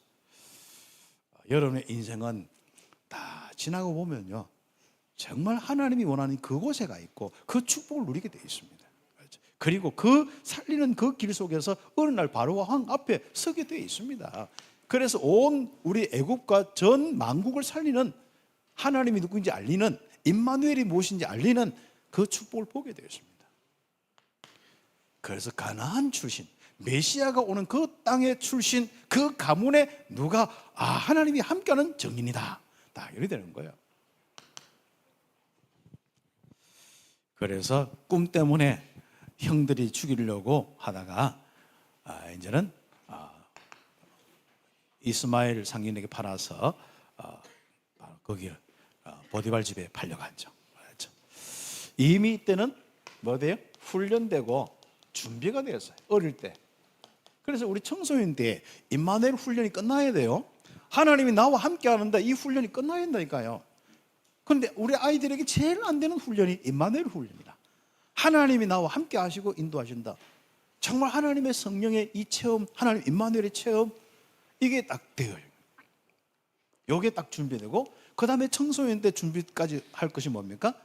여러분의 인생은 다 지나고 보면요 정말 하나님이 원하는 그곳에 가 있고 그 축복을 누리게 되어 있습니다. 그렇죠? 그리고 그 살리는 그 길 속에서 어느 날 바로와 왕 앞에 서게 되어 있습니다. 그래서 온 우리 애국과 전 만국을 살리는 하나님이 누구인지 알리는, 임마누엘이 무엇인지 알리는 그 축복을 보게 되었습니다. 그래서 가나안 출신, 메시아가 오는 그 땅의 출신, 그 가문에 누가 하나님이 함께하는 증인이다. 딱 이렇게 되는 거예요. 그래서 꿈 때문에 형들이 죽이려고 하다가 이제는 이스마엘 상인에게 팔아서 거기 보디발 집에 팔려갔죠. 그렇죠. 이미 이때는 뭐 돼요? 훈련되고 준비가 되었어요. 어릴 때. 그래서 우리 청소년 때 임마누엘 훈련이 끝나야 돼요. 하나님이 나와 함께 하는데 이 훈련이 끝나야 된다니까요. 그런데 우리 아이들에게 제일 안 되는 훈련이 임마누엘 훈련이다. 하나님이 나와 함께 하시고 인도하신다. 정말 하나님의 성령의 이 체험, 하나님 임마누엘의 체험, 이게 딱 돼요. 요게 딱 준비되고, 그 다음에 청소년 때 준비까지 할 것이 뭡니까?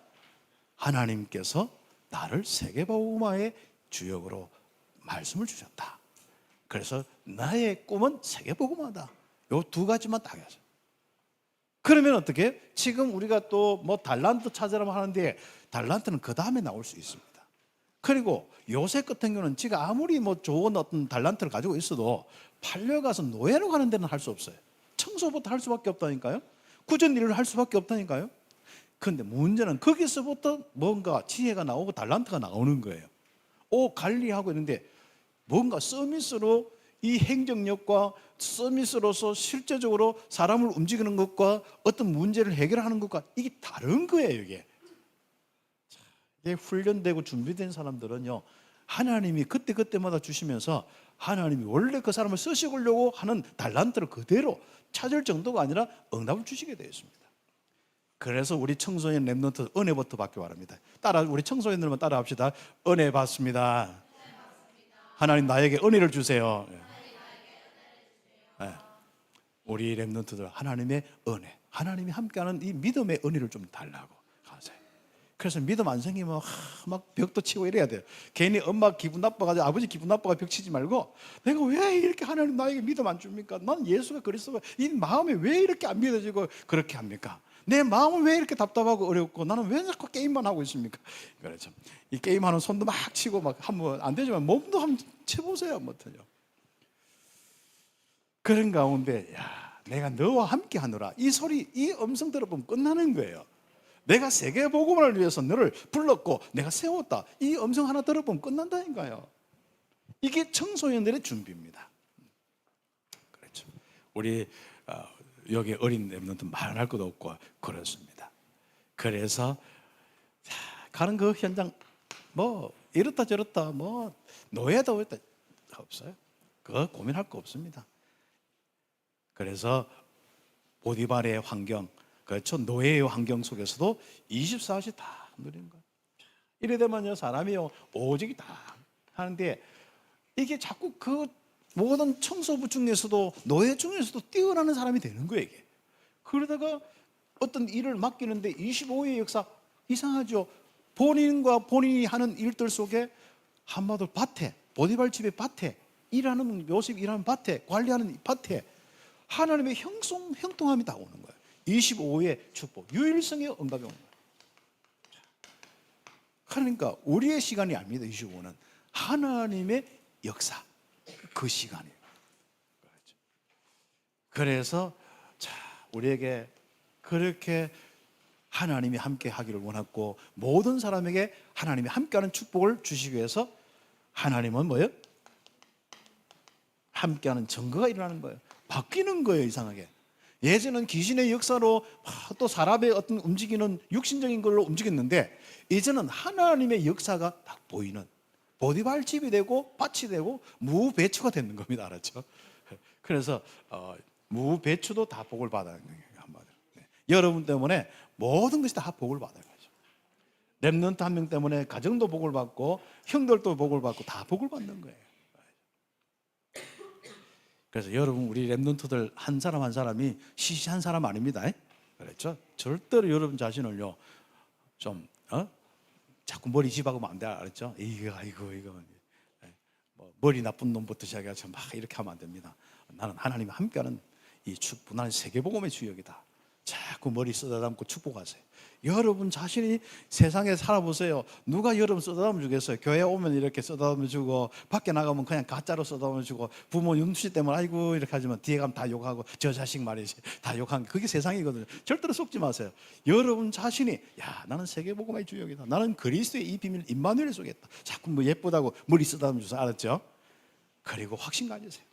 하나님께서 나를 세계복음화의 주역으로 말씀을 주셨다. 그래서 나의 꿈은 세계복음화다. 요 두 가지만 딱 해야죠. 그러면 어떻게? 지금 우리가 또 뭐 달란트 찾으라고 하는데 달란트는 그 다음에 나올 수 있습니다. 그리고 요새 같은 경우는 지가 아무리 뭐 좋은 어떤 달란트를 가지고 있어도 팔려가서 노예로 가는 데는 할 수 없어요. 청소부터 할 수밖에 없다니까요. 꾸준히 일을 할 수밖에 없다니까요. 그런데 문제는 거기서부터 뭔가 지혜가 나오고 달란트가 나오는 거예요. 관리하고 있는데 뭔가 서밋으로 이 행정력과 서밋으로서 실제적으로 사람을 움직이는 것과 어떤 문제를 해결하는 것과 이게 다른 거예요. 이게 훈련되고 준비된 사람들은요, 하나님이 그때그때마다 주시면서 하나님이 원래 그 사람을 쓰시려고 하는 달란트를 그대로 찾을 정도가 아니라 응답을 주시게 되어 있습니다. 그래서 우리 청소년 랩런트 은혜부터 받기 바랍니다. 우리 청소년들만 따라 합시다. 은혜 받습니다. 하나님 나에게 은혜를 주세요. 네. 우리 랩런트들 하나님의 은혜, 하나님이 함께하는 이 믿음의 은혜를 좀 달라고 하세요. 그래서 믿음 안 생기면 막 벽도 치고 이래야 돼요. 괜히 엄마 기분 나빠가지고 아버지 기분 나빠가 벽 치지 말고, 내가 왜 이렇게 하나님 나에게 믿음 안 줍니까? 난 예수가 그리스도가 이 마음이 왜 이렇게 안 믿어지고 그렇게 합니까? 내 마음은 왜 이렇게 답답하고 어렵고 나는 왜 자꾸 게임만 하고 있습니까? 그렇죠. 이 게임하는 손도 막 치고 막 하면 안 되지만 몸도 한번 쳐보세요. 못해요. 그런 가운데 내가 너와 함께 하노라, 이 소리, 이 음성 들어보면 끝나는 거예요. 내가 세계복음을 위해서 너를 불렀고 내가 세웠다, 이 음성 하나 들어보면 끝난다니까요. 이게 청소년들의 준비입니다. 그렇죠. 우리 여기 어린 렘넌트 말할 것도 없고 그렇습니다. 그래서 가는 그 현장 뭐 이렇다 저렇다 뭐 노예다 왜다 없어요. 그거 고민할 거 없습니다. 그래서 보디발의 환경, 그렇죠, 노예의 환경 속에서도 24시 다 누리는 거예요. 이래 되면요 사람이요 오직이 다 하는데, 이게 자꾸 그 모든 청소부 중에서도 노예 중에서도 뛰어나는 사람이 되는 거예요. 이게. 그러다가 어떤 일을 맡기는데 25의 역사, 이상하죠. 본인과 본인이 하는 일들 속에 한마디로 밭에, 보디발 집의 밭에, 일하는 요셉 일하는 밭에, 관리하는 밭에 하나님의 형통함이 다 오는 거예요. 25의 축복, 유일성의 응답이 오는 거예요. 그러니까 우리의 시간이 아닙니다. 25는 하나님의 역사, 그 시간이에요. 그래서 우리에게 그렇게 하나님이 함께 하기를 원했고, 모든 사람에게 하나님이 함께하는 축복을 주시기 위해서 하나님은 뭐예요? 함께하는 증거가 일어나는 거예요. 바뀌는 거예요. 이상하게 예전은 귀신의 역사로 또 사람의 어떤 움직이는 육신적인 걸로 움직였는데, 이제는 하나님의 역사가 딱 보이는 보디발 집이 되고 밭이 되고 무배추가 되는 겁니다. 알았죠? 그래서 무배추도 다 복을 받아야 하는 거예요. 한마디로. 여러분 때문에 모든 것이 다 복을 받아야 거죠. 랩런트 한 명 때문에 가정도 복을 받고 형들도 복을 받고 다 복을 받는 거예요. 그래서 여러분, 우리 랩런트들 한 사람 한 사람이 시시한 사람 아닙니다. 그렇죠? 절대로 여러분 자신을요 좀 자꾸 머리 집어가면 안 돼. 알았죠? 이거 뭐 머리 나쁜 놈부터 시작해서 막 이렇게 하면 안 됩니다. 나는 하나님과 함께하는 이 축복, 나는 세계복음의 주역이다. 자꾸 머리 쓰다듬고 축복하세요. 여러분 자신이 세상에 살아보세요. 누가 여러분 쓰다듬어 주겠어요? 교회 오면 이렇게 쓰다듬어 주고, 밖에 나가면 그냥 가짜로 쓰다듬어 주고, 부모 눈치 때문에 아이고 이렇게 하지만 뒤에 가면 다 욕하고, 저 자식 말이지 다 욕하는 게 그게 세상이거든요. 절대로 속지 마세요. 여러분 자신이 야, 나는 세계복음화의 주역이다, 나는 그리스도의 이 비밀 임마누엘 속에 있다, 자꾸 뭐 예쁘다고 머리 쓰다듬어 주세요. 알았죠? 그리고 확신 가지세요.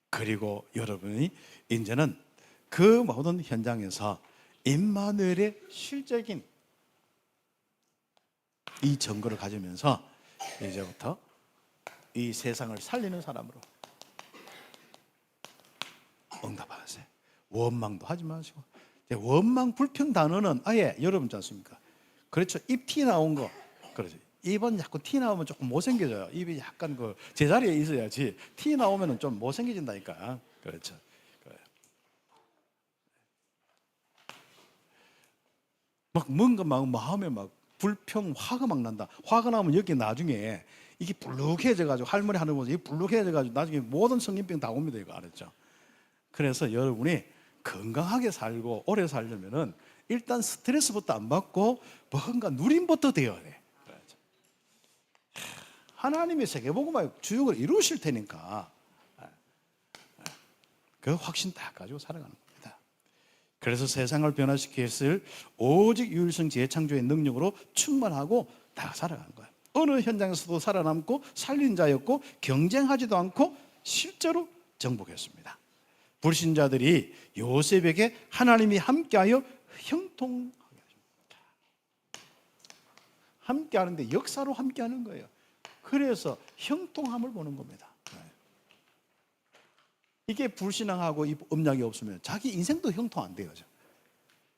그리고 여러분이 이제는 그 모든 현장에서 임마누엘의 실적인 이 증거를 가지면서 이제부터 이 세상을 살리는 사람으로 응답하세요. 원망도 하지 마시고. 원망 불평 단어는 아예 여러분 있지 않습니까? 그렇죠. 입 티 나온 거, 그렇죠. 입은 자꾸 티 나오면 조금 못생겨져요. 입이 약간 그 제자리에 있어야지. 티 나오면 좀 못생겨진다니까. 그렇죠. 막 뭔가 막 마음에 막 불평, 화가 막 난다. 화가 나면 여기 나중에 이게 불룩해져가지고, 할머니 할아버지 이게 불룩해져가지고 나중에 모든 성인병 다 옵니다. 이거 알았죠? 그래서 여러분이 건강하게 살고 오래 살려면은 일단 스트레스부터 안 받고 뭔가 누림부터 되어야 돼. 그렇죠? 하나님이 세계복음화의 주역을 이루실 테니까 그 확신 딱 가지고 살아가는 겁니다. 그래서 세상을 변화시켰을 오직 유일성 재창조의 능력으로 충만하고 다 살아가는 거예요. 어느 현장에서도 살아남고 살린 자였고 경쟁하지도 않고 실제로 정복했습니다. 불신자들이 요셉에게 하나님이 함께하여 형통하게 하십니다. 함께하는데 역사로 함께하는 거예요. 그래서 형통함을 보는 겁니다. 이게 불신앙하고 음약이 없으면 자기 인생도 형통 안 돼요.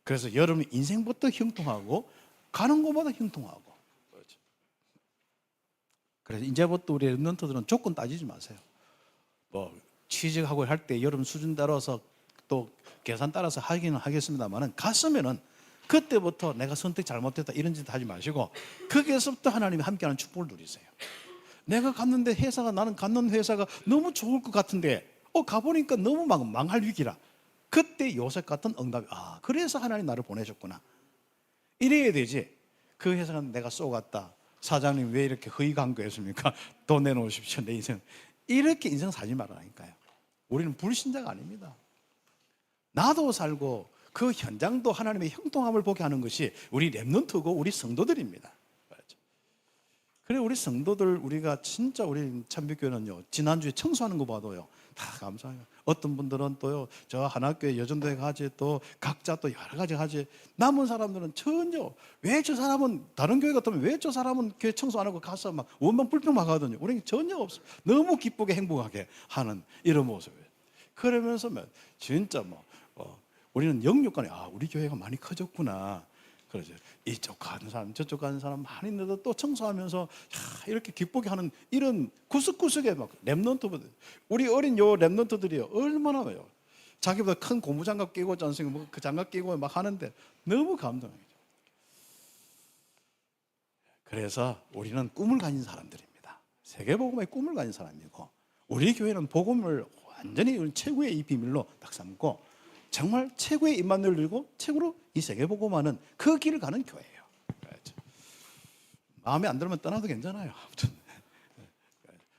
그래서 여러분 인생부터 형통하고 가는 곳마다 형통하고. 그렇죠. 그래서 이제부터 우리 랩런트들은 조건 따지지 마세요. 뭐 취직하고 할 때 여러분 수준 따라서 또 계산 따라서 하기는 하겠습니다만은, 갔으면은 그때부터 내가 선택 잘못했다 이런 짓 하지 마시고 거기에서부터 하나님이 함께하는 축복을 누리세요. 내가 갔는데 나는 갔는 회사가 너무 좋을 것 같은데 가보니까 너무 막 망할 위기라. 그때 요셉 같은 응답이, 그래서 하나님 나를 보내셨구나, 이래야 되지. 그 회사가 내가 쏘갔다, 사장님 왜 이렇게 허위 광고했습니까? 돈 내놓으십시오, 내 인생. 이렇게 인생 살지 말라니까요. 우리는 불신자가 아닙니다. 나도 살고 그 현장도 하나님의 형통함을 보게 하는 것이 우리 랩런트고 우리 성도들입니다. 그래, 우리 성도들, 우리가 진짜 우리 참빛교회는요, 지난주에 청소하는 거 봐도요 다 감사해요. 어떤 분들은 또요, 저 하나교회 여전도에 가지, 또 각자 또 여러 가지 하지. 남은 사람들은 전혀, 왜 저 사람은 다른 교회 같으면 왜 저 사람은 교회 청소 안 하고 가서 막 원망 불평 막 하거든요. 우리는 전혀 없어요. 너무 기쁘게 행복하게 하는 이런 모습이에요. 그러면서 진짜 우리는 영육간에 우리 교회가 많이 커졌구나. 그러죠. 이쪽 가는 사람 저쪽 가는 사람 많이 있는데도 또 청소하면서 이렇게 기쁘게 하는 이런 구석구석에 막 랩런트들, 우리 어린 요 랩런트들이요 얼마나 왜요, 자기보다 큰 고무장갑 끼고 전생 그 장갑 끼고 막 하는데 너무 감동이죠. 그래서 우리는 꿈을 가진 사람들입니다. 세계복음의 꿈을 가진 사람이고, 우리 교회는 복음을 완전히 최고의 이 비밀로 딱 삼고 정말 최고의 임마누엘 들고 최고로 이 세계복음화는 그 길을 가는 교회예요. 마음에 안 들면 떠나도 괜찮아요. 아무튼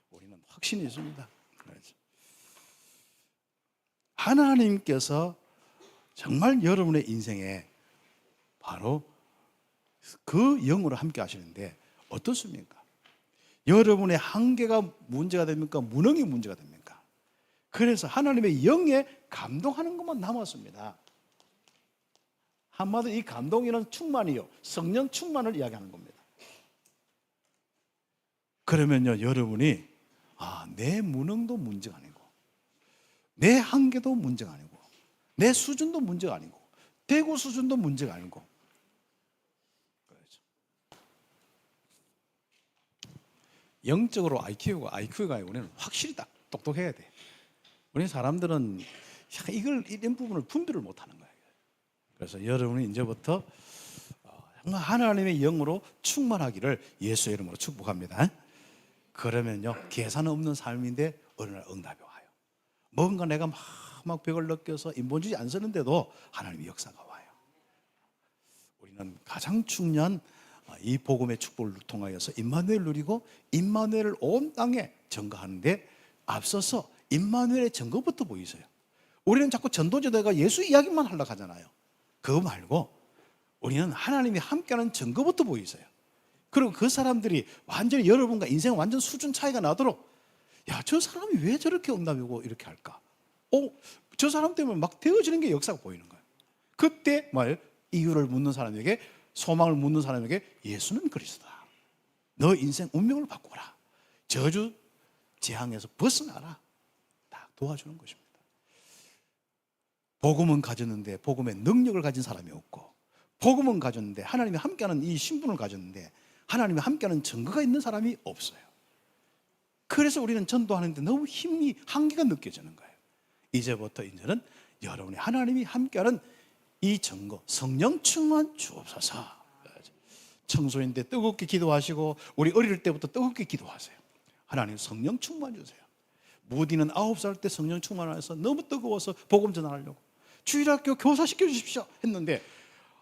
우리는 확신이 있습니다. 하나님께서 정말 여러분의 인생에 바로 그 영으로 함께 하시는데 어떻습니까? 여러분의 한계가 문제가 됩니까? 무능이 문제가 됩니까? 그래서 하나님의 영에 감동하는 것만 남았습니다. 한마디로 이 감동이란 충만이요, 성령 충만을 이야기하는 겁니다. 그러면요, 여러분이 내 무능도 문제가 아니고, 내 한계도 문제가 아니고, 내 수준도 문제가 아니고, 대구 수준도 문제가 아니고, 그렇죠. 영적으로 IQ가 우리는 확실히 딱 똑똑해야 돼. 우리 사람들은 이런 부분을 분별을 못하는 거예요. 그래서 여러분이 이제부터 하나님의 영으로 충만하기를 예수의 이름으로 축복합니다. 그러면요, 계산 없는 삶인데 어느 날 응답이 와요. 뭔가 내가 막 벽을 느껴서 인본주의 안 쓰는데도 하나님의 역사가 와요. 우리는 가장 중요한 이 복음의 축복을 통하여서 임마누엘을 누리고 임마누엘을 온 땅에 증거하는데 앞서서 임마누엘의 증거부터 보이세요. 우리는 자꾸 전도자들과 예수 이야기만 하려고 하잖아요. 그거 말고 우리는 하나님이 함께하는 증거부터 보이세요. 그리고 그 사람들이 완전히 여러분과 인생 완전 수준 차이가 나도록 야, 저 사람이 왜 저렇게 응답이고 이렇게 할까? 저 사람 때문에 막 되어지는 게 역사가 보이는 거예요. 그때 이유를 묻는 사람에게, 소망을 묻는 사람에게 예수는 그리스도다. 너 인생 운명을 바꾸라. 저주 재앙에서 벗어나라. 다 도와주는 것입니다. 복음은 가졌는데 복음의 능력을 가진 사람이 없고, 복음은 가졌는데 하나님이 함께하는 이 신분을 가졌는데 하나님이 함께하는 증거가 있는 사람이 없어요. 그래서 우리는 전도하는데 너무 힘이 한계가 느껴지는 거예요. 이제는 여러분이 하나님이 함께하는 이 증거, 성령 충만 주옵소서. 청소년 때 뜨겁게 기도하시고 우리 어릴 때부터 뜨겁게 기도하세요. 하나님 성령 충만 주세요. 무디는 9살 때 성령 충만해서 너무 뜨거워서 복음 전하려고 주일학교 교사 시켜주십시오 했는데,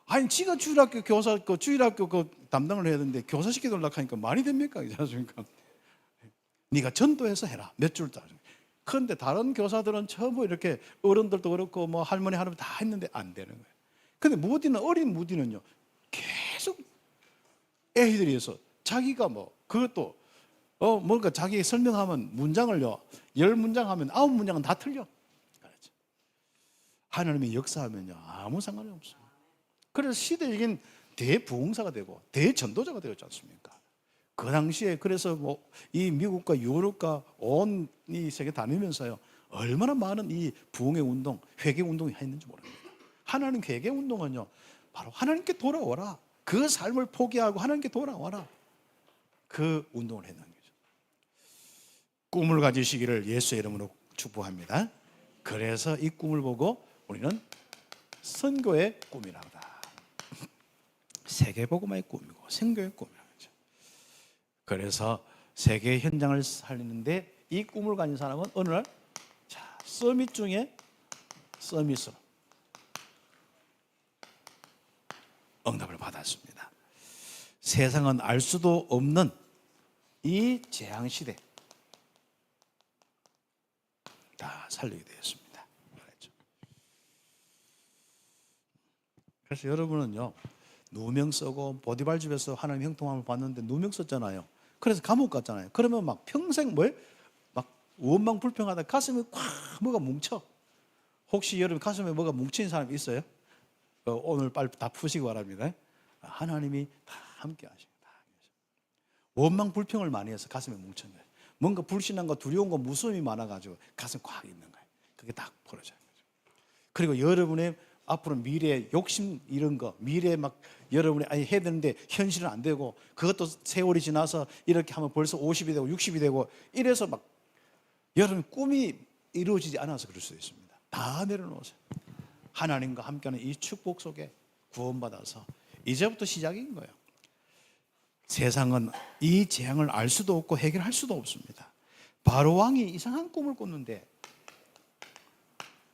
아니 지가 주일학교 교사 주일학교 담당을 해야 되는데 교사 시켜달라고 하니까 말이 됩니까? 그렇습니까? 네가 전도해서 해라. 몇 줄 짜리. 그런데 다른 교사들은 전부 이렇게 어른들도 그렇고 뭐 할머니 할아버지 다 했는데 안 되는 거예요. 근데 무디는, 어린 무디는요 계속 애들이어서 자기가 그것도 뭔가 자기 설명하면 문장을요 10문장 하면 9문장은 다 틀려. 그렇죠. 하나님이 역사하면요 아무 상관이 없어요. 그래서 시대적인 대부흥사가 되고 대전도자가 되었지 않습니까? 그 당시에 그래서 이 미국과 유럽과 온 이 세계 다니면서요 얼마나 많은 이 부흥의 운동, 회개 운동이 했는지 모릅니다. 하나님 회개 운동은요 바로 하나님께 돌아오라, 그 삶을 포기하고 하나님께 돌아와라, 그 운동을 했는 거죠. 꿈을 가지시기를 예수의 이름으로 축복합니다. 그래서 이 꿈을 보고 우리는 선교의 꿈이라다, 세계복음화의 꿈이고 선교의 꿈이라고 하죠. 그래서 세계 현장을 살리는데 이 꿈을 가진 사람은 어느 날 서밋 중에 서밋으로 응답을 받았습니다. 세상은 알 수도 없는 이 재앙 시대 다 살리게 되었습니다. 그래서 여러분은요 누명 쓰고 보디발 집에서 하나님 형통함을 받는데 누명 썼잖아요. 그래서 감옥 갔잖아요. 그러면 막 평생 막 원망 불평하다 가슴에 꽉 뭐가 뭉쳐. 혹시 여러분 가슴에 뭐가 뭉친 사람 있어요? 오늘 빨리 다 푸시기 바랍니다. 하나님이 다 함께 하십니다. 원망 불평을 많이 해서 가슴에 뭉친 거예요. 뭔가 불신앙과 두려움과 무서움이 많아가지고 가슴 꽉 있는 거예요. 그게 딱 풀어져요. 그리고 여러분의 앞으로 미래 욕심 이런 거, 미래 막 여러분이 해야 되는데 현실은 안 되고, 그것도 세월이 지나서 이렇게 하면 벌써 50이 되고 60이 되고 이래서 막 여러분 꿈이 이루어지지 않아서 그럴 수도 있습니다. 다 내려놓으세요. 하나님과 함께하는 이 축복 속에 구원받아서 이제부터 시작인 거예요. 세상은 이 재앙을 알 수도 없고 해결할 수도 없습니다. 바로 왕이 이상한 꿈을 꿨는데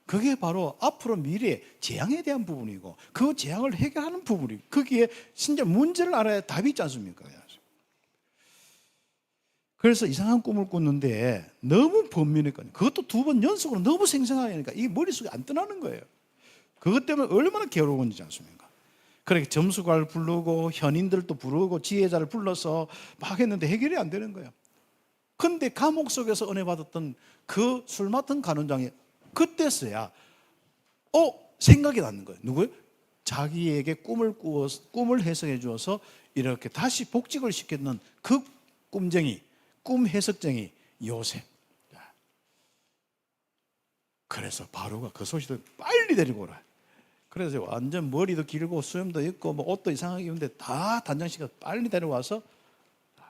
그게 바로 앞으로 미래의 재앙에 대한 부분이고 그 재앙을 해결하는 부분이, 거기에 진짜 문제를 알아야 답이 있지 않습니까? 그래서 이상한 꿈을 꿨는데 너무 번민했거든요. 그것도 2번 연속으로 너무 생생하게 하니까 이게 머릿속에 안 떠나는 거예요. 그것 때문에 얼마나 괴로운지 않습니까? 그렇게 점수가를 부르고 현인들도 부르고 지혜자를 불러서 막 했는데 해결이 안 되는 거예요. 근데 감옥 속에서 은혜 받았던 그 술 맡은 간원장이 그때서야 생각이 나는 거예요. 누구요? 자기에게 꿈을 해석해 주어서 이렇게 다시 복직을 시켰는 그 꿈쟁이, 꿈 해석쟁이 요셉. 그래서 바로가 그 소식을 빨리 데리고 오라. 그래서 완전 머리도 길고 수염도 있고 뭐 옷도 이상하게 입는데 다 단장시켜 빨리 데려와서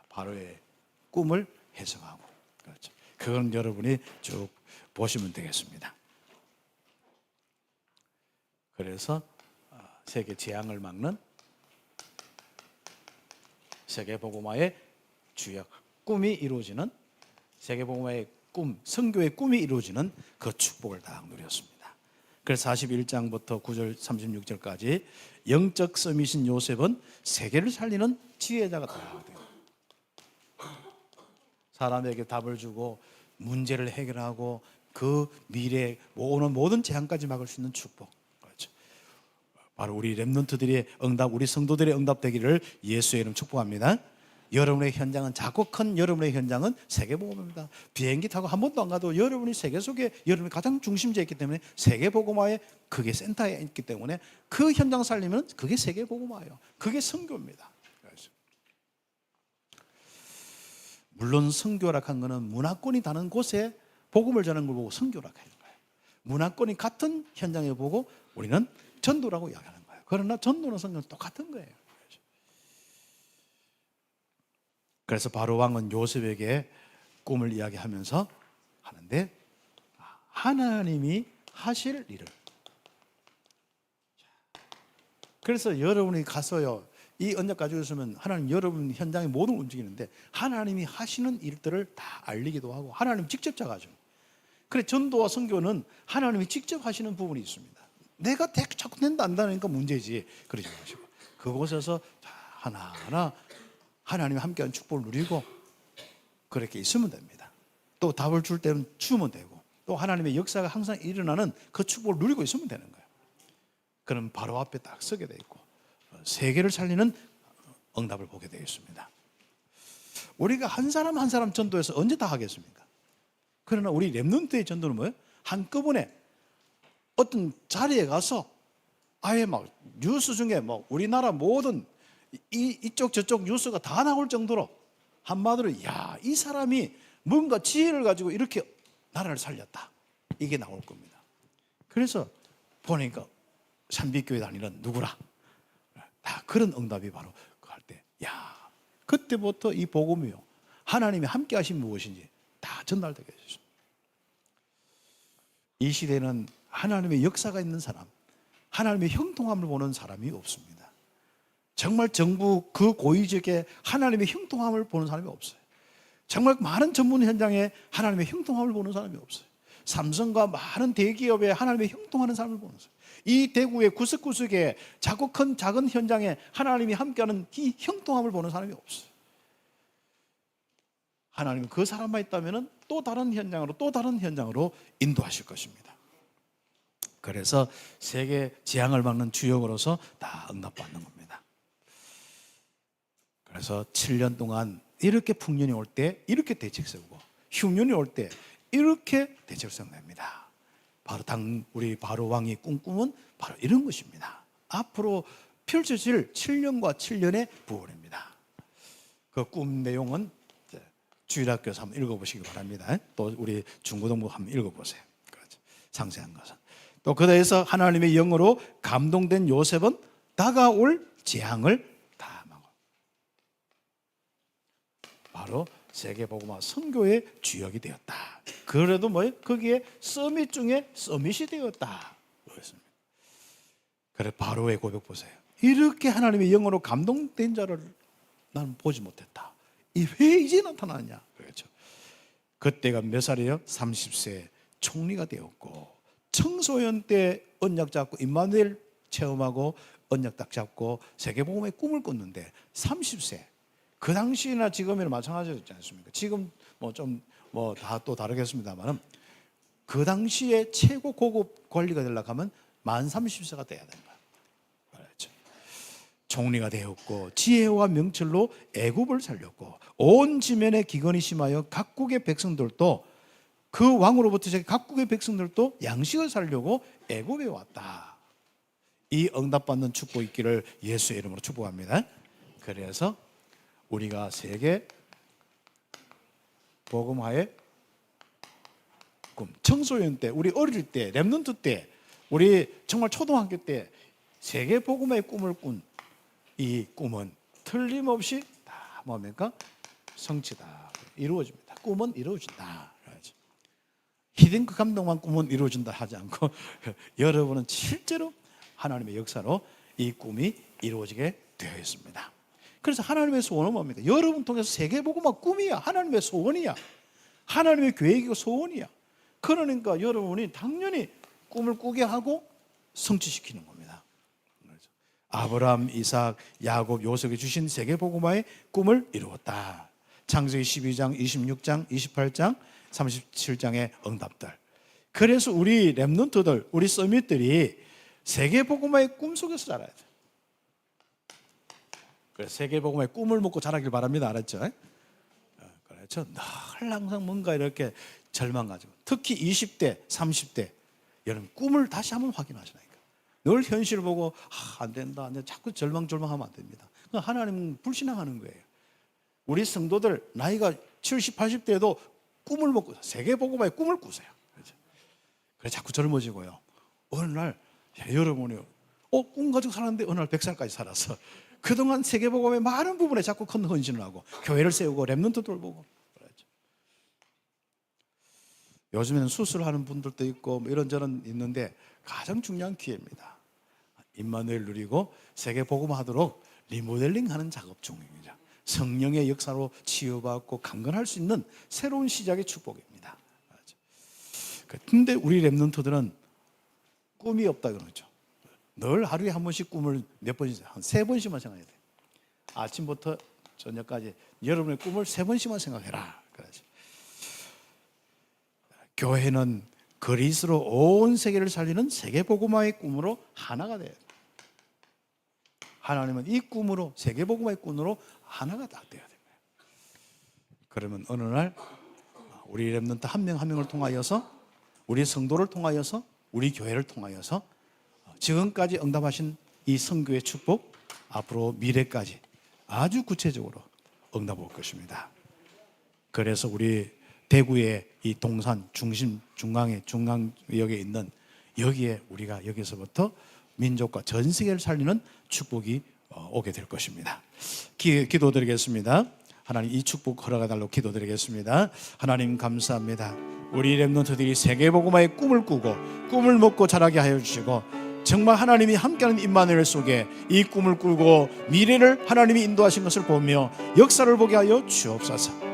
바로의 꿈을 해석하고. 그렇죠. 그건 여러분이 쭉 보시면 되겠습니다. 그래서 세계 재앙을 막는 세계복음화의 주역, 꿈이 이루어지는 세계복음화의 꿈, 선교의 꿈이 이루어지는 그 축복을 딱 누렸습니다. 그래서 41장부터 9절 36절까지 영적 섬이신 요셉은 세계를 살리는 지혜자가 되어요. 사람에게 답을 주고 문제를 해결하고 그 미래에 오는 모든 재앙까지 막을 수 있는 축복. 그렇죠. 바로 우리 렘넌트들의 응답, 우리 성도들의 응답 되기를 예수의 이름 축복합니다. 여러분의 현장은, 작고 큰 여러분의 현장은 세계복음입니다. 비행기 타고 한 번도 안 가도 여러분이 세계 속에 여러분이 가장 중심지에 있기 때문에 세계복음화의 그게 센터에 있기 때문에 그 현장 살리면 그게 세계복음화예요. 그게 선교입니다. 물론 선교락한 거는 문화권이 다른 곳에 복음을 전하는 걸 보고 선교락하는 거예요. 문화권이 같은 현장에 보고 우리는 전도라고 이야기하는 거예요. 그러나 전도는 선교는 똑같은 거예요. 그래서 바로 왕은 요셉에게 꿈을 이야기하면서 하는데 하나님이 하실 일을, 그래서 여러분이 가서요 이 언약 가지고 있으면 하나님 여러분 현장에 모든 움직이는데 하나님이 하시는 일들을 다 알리기도 하고 하나님 직접 잡아줘. 그래 전도와 선교는 하나님이 직접 하시는 부분이 있습니다. 내가 자꾸 된다 안다니까 문제지. 그러지 마시고 그곳에서 하나하나 하나님이 함께한 축복을 누리고 그렇게 있으면 됩니다. 또 답을 줄 때는 주면 되고 또 하나님의 역사가 항상 일어나는 그 축복을 누리고 있으면 되는 거예요. 그럼 바로 앞에 딱 서게 돼 있고 세계를 살리는 응답을 보게 되어 있습니다. 우리가 한 사람 한 사람 전도해서 언제 다 하겠습니까? 그러나 우리 렘넌트의 전도는 뭐예요? 한꺼번에 어떤 자리에 가서 아예 막 뉴스 중에 뭐 우리나라 모든 이쪽 저쪽 뉴스가 다 나올 정도로 한마디로 야, 이 사람이 뭔가 지혜를 가지고 이렇게 나라를 살렸다. 이게 나올 겁니다. 그래서 보니까 삼비교회 다니는 누구라. 다 그런 응답이 바로 할 때, 야, 그때부터 이 복음이요. 하나님이 함께 하신 무엇인지 다 전달되게 해주셨습니다. 이 시대는 하나님의 역사가 있는 사람, 하나님의 형통함을 보는 사람이 없습니다. 정말 정부 그 고위직에 하나님의 형통함을 보는 사람이 없어요. 정말 많은 전문 현장에 하나님의 형통함을 보는 사람이 없어요. 삼성과 많은 대기업에 하나님의 형통하는 사람을 보는 사람. 이 대구의 구석구석에 작고 큰 작은 현장에 하나님이 함께하는 이 형통함을 보는 사람이 없어요. 하나님은 그 사람만 있다면 또 다른 현장으로 또 다른 현장으로 인도하실 것입니다. 그래서 세계 재앙을 막는 주역으로서 다 응답받는 겁니다. 그래서 7년 동안 이렇게 풍년이 올 때 이렇게 대책 세우고 흉년이 올 때 이렇게 대책을 세웁니다. 바로 우리 바로 왕이 꿈꾸면 바로 이런 것입니다. 앞으로 펼쳐질 7년과 7년의 부활입니다. 그 꿈 내용은 주일학교에서 한번 읽어보시기 바랍니다. 또 우리 중고등부 한번 읽어보세요. 그렇죠. 상세한 것은. 또 그다에서 하나님의 영으로 감동된 요셉은 다가올 재앙을 다 막아. 바로 세계복음화 선교의 주역이 되었다. 그래도 뭐예요? 거기에 서밋 중에 서밋이 되었다. 그렇습니다. 그래 바로의 고백 보세요. 이렇게 하나님의 영으로 감동된 자를 나는 보지 못했다. 이 왜 이제 나타나냐? 그렇죠. 그때가 몇 살이에요? 30세 총리가 되었고 청소년 때 언약 잡고 임마누엘 체험하고 언약 딱 잡고 세계복음의 꿈을 꿨는데 30세 그 당시나 지금이나 마찬가지였지 않습니까? 지금 다 또 다르겠습니다만 그 당시에 최고 고급 관리가 되려고 하면 만 30세가 돼야 되는 거예요. 그렇죠. 총리가 되었고 지혜와 명철로 애굽을 살렸고 온 지면에 기근이 심하여 각국의 백성들도 그 왕으로부터 각국의 백성들도 양식을 살려고 애굽에 왔다. 이 응답받는 축복 있기를 예수의 이름으로 축복합니다. 그래서 우리가 세계 복음화의 꿈, 청소년 때, 우리 어릴 때, 렘넌트 때, 우리 정말 초등학교 때 세계 복음의 꿈을 꾼 이 꿈은 틀림없이 다 뭡니까? 성취다. 이루어집니다. 꿈은 이루어진다. 히딩크 감독만 꿈은 이루어진다 하지 않고 여러분은 실제로 하나님의 역사로 이 꿈이 이루어지게 되어 있습니다. 그래서 하나님의 소원은 뭡니까? 여러분 통해서 세계복음화 꿈이야. 하나님의 소원이야. 하나님의 계획이고 소원이야. 그러니까 여러분이 당연히 꿈을 꾸게 하고 성취시키는 겁니다. 아브라함, 이삭, 야곱, 요셉이 주신 세계복음화의 꿈을 이루었다. 창세기 12장, 26장, 28장, 37장의 응답들. 그래서 우리 렘넌트들, 우리 서밋들이 세계복음화의 꿈 속에서 자라야 돼. 그래서 세계복음화의 꿈을 먹고 자라길 바랍니다. 알았죠? 그렇죠? 늘 항상 뭔가 이렇게 절망 가지고, 특히 20대, 30대 여러분 꿈을 다시 한번 확인하시라니까. 늘 현실을 보고 안 된다, 자꾸 절망하면 안 됩니다. 하나님은 불신앙하는 거예요. 우리 성도들 나이가 70, 80대에도 꿈을 먹고 세계복음화의 꿈을 꾸세요. 그렇죠? 그래 자꾸 젊어지고요. 어느 날 여러분이 꿈 가지고 살았는데 어느 날 100살까지 살아서 그동안 세계복음의 많은 부분에 자꾸 큰 헌신을 하고 교회를 세우고 렘넌트 돌보고. 그렇죠. 요즘에는 수술하는 분들도 있고 뭐 이런저런 있는데 가장 중요한 기회입니다. 임마누엘 누리고 세계복음화하도록 리모델링하는 작업 중입니다. 성령의 역사로 치유받고 강건할 수 있는 새로운 시작의 축복입니다. 그런데 우리 렘넌트들은 꿈이 없다 그러죠. 늘 하루에 한 번씩 꿈을 몇 번씩, 한 3번씩만 생각해야 돼. 아침부터 저녁까지 여러분의 꿈을 3번씩만 생각해라. 그러죠. 교회는 그리스로 온 세계를 살리는 세계복음화의 꿈으로 하나가 돼야 돼. 하나님은 이 꿈으로, 세계복음화의 꿈으로 하나가 다 돼야 됩니다. 그러면 어느 날 우리 렘넌트 한 명 한 명을 통하여서, 우리 성도를 통하여서, 우리 교회를 통하여서 지금까지 응답하신 이 선교의 축복, 앞으로 미래까지 아주 구체적으로 응답할 것입니다. 그래서 우리 대구의 이 동산 중심 중앙역에 있는 여기에 우리가 여기서부터 민족과 전 세계를 살리는 축복이 오게 될 것입니다. 기도드리겠습니다. 하나님 이 축복 허락해달라고 기도드리겠습니다. 하나님 감사합니다. 우리 렘넌트들이 세계복음화의 꿈을 꾸고 꿈을 먹고 자라게 하여 주시고, 정말 하나님이 함께하는 임마누엘 속에 이 꿈을 꾸고 미래를 하나님이 인도하신 것을 보며 역사를 보게 하여 주옵소서.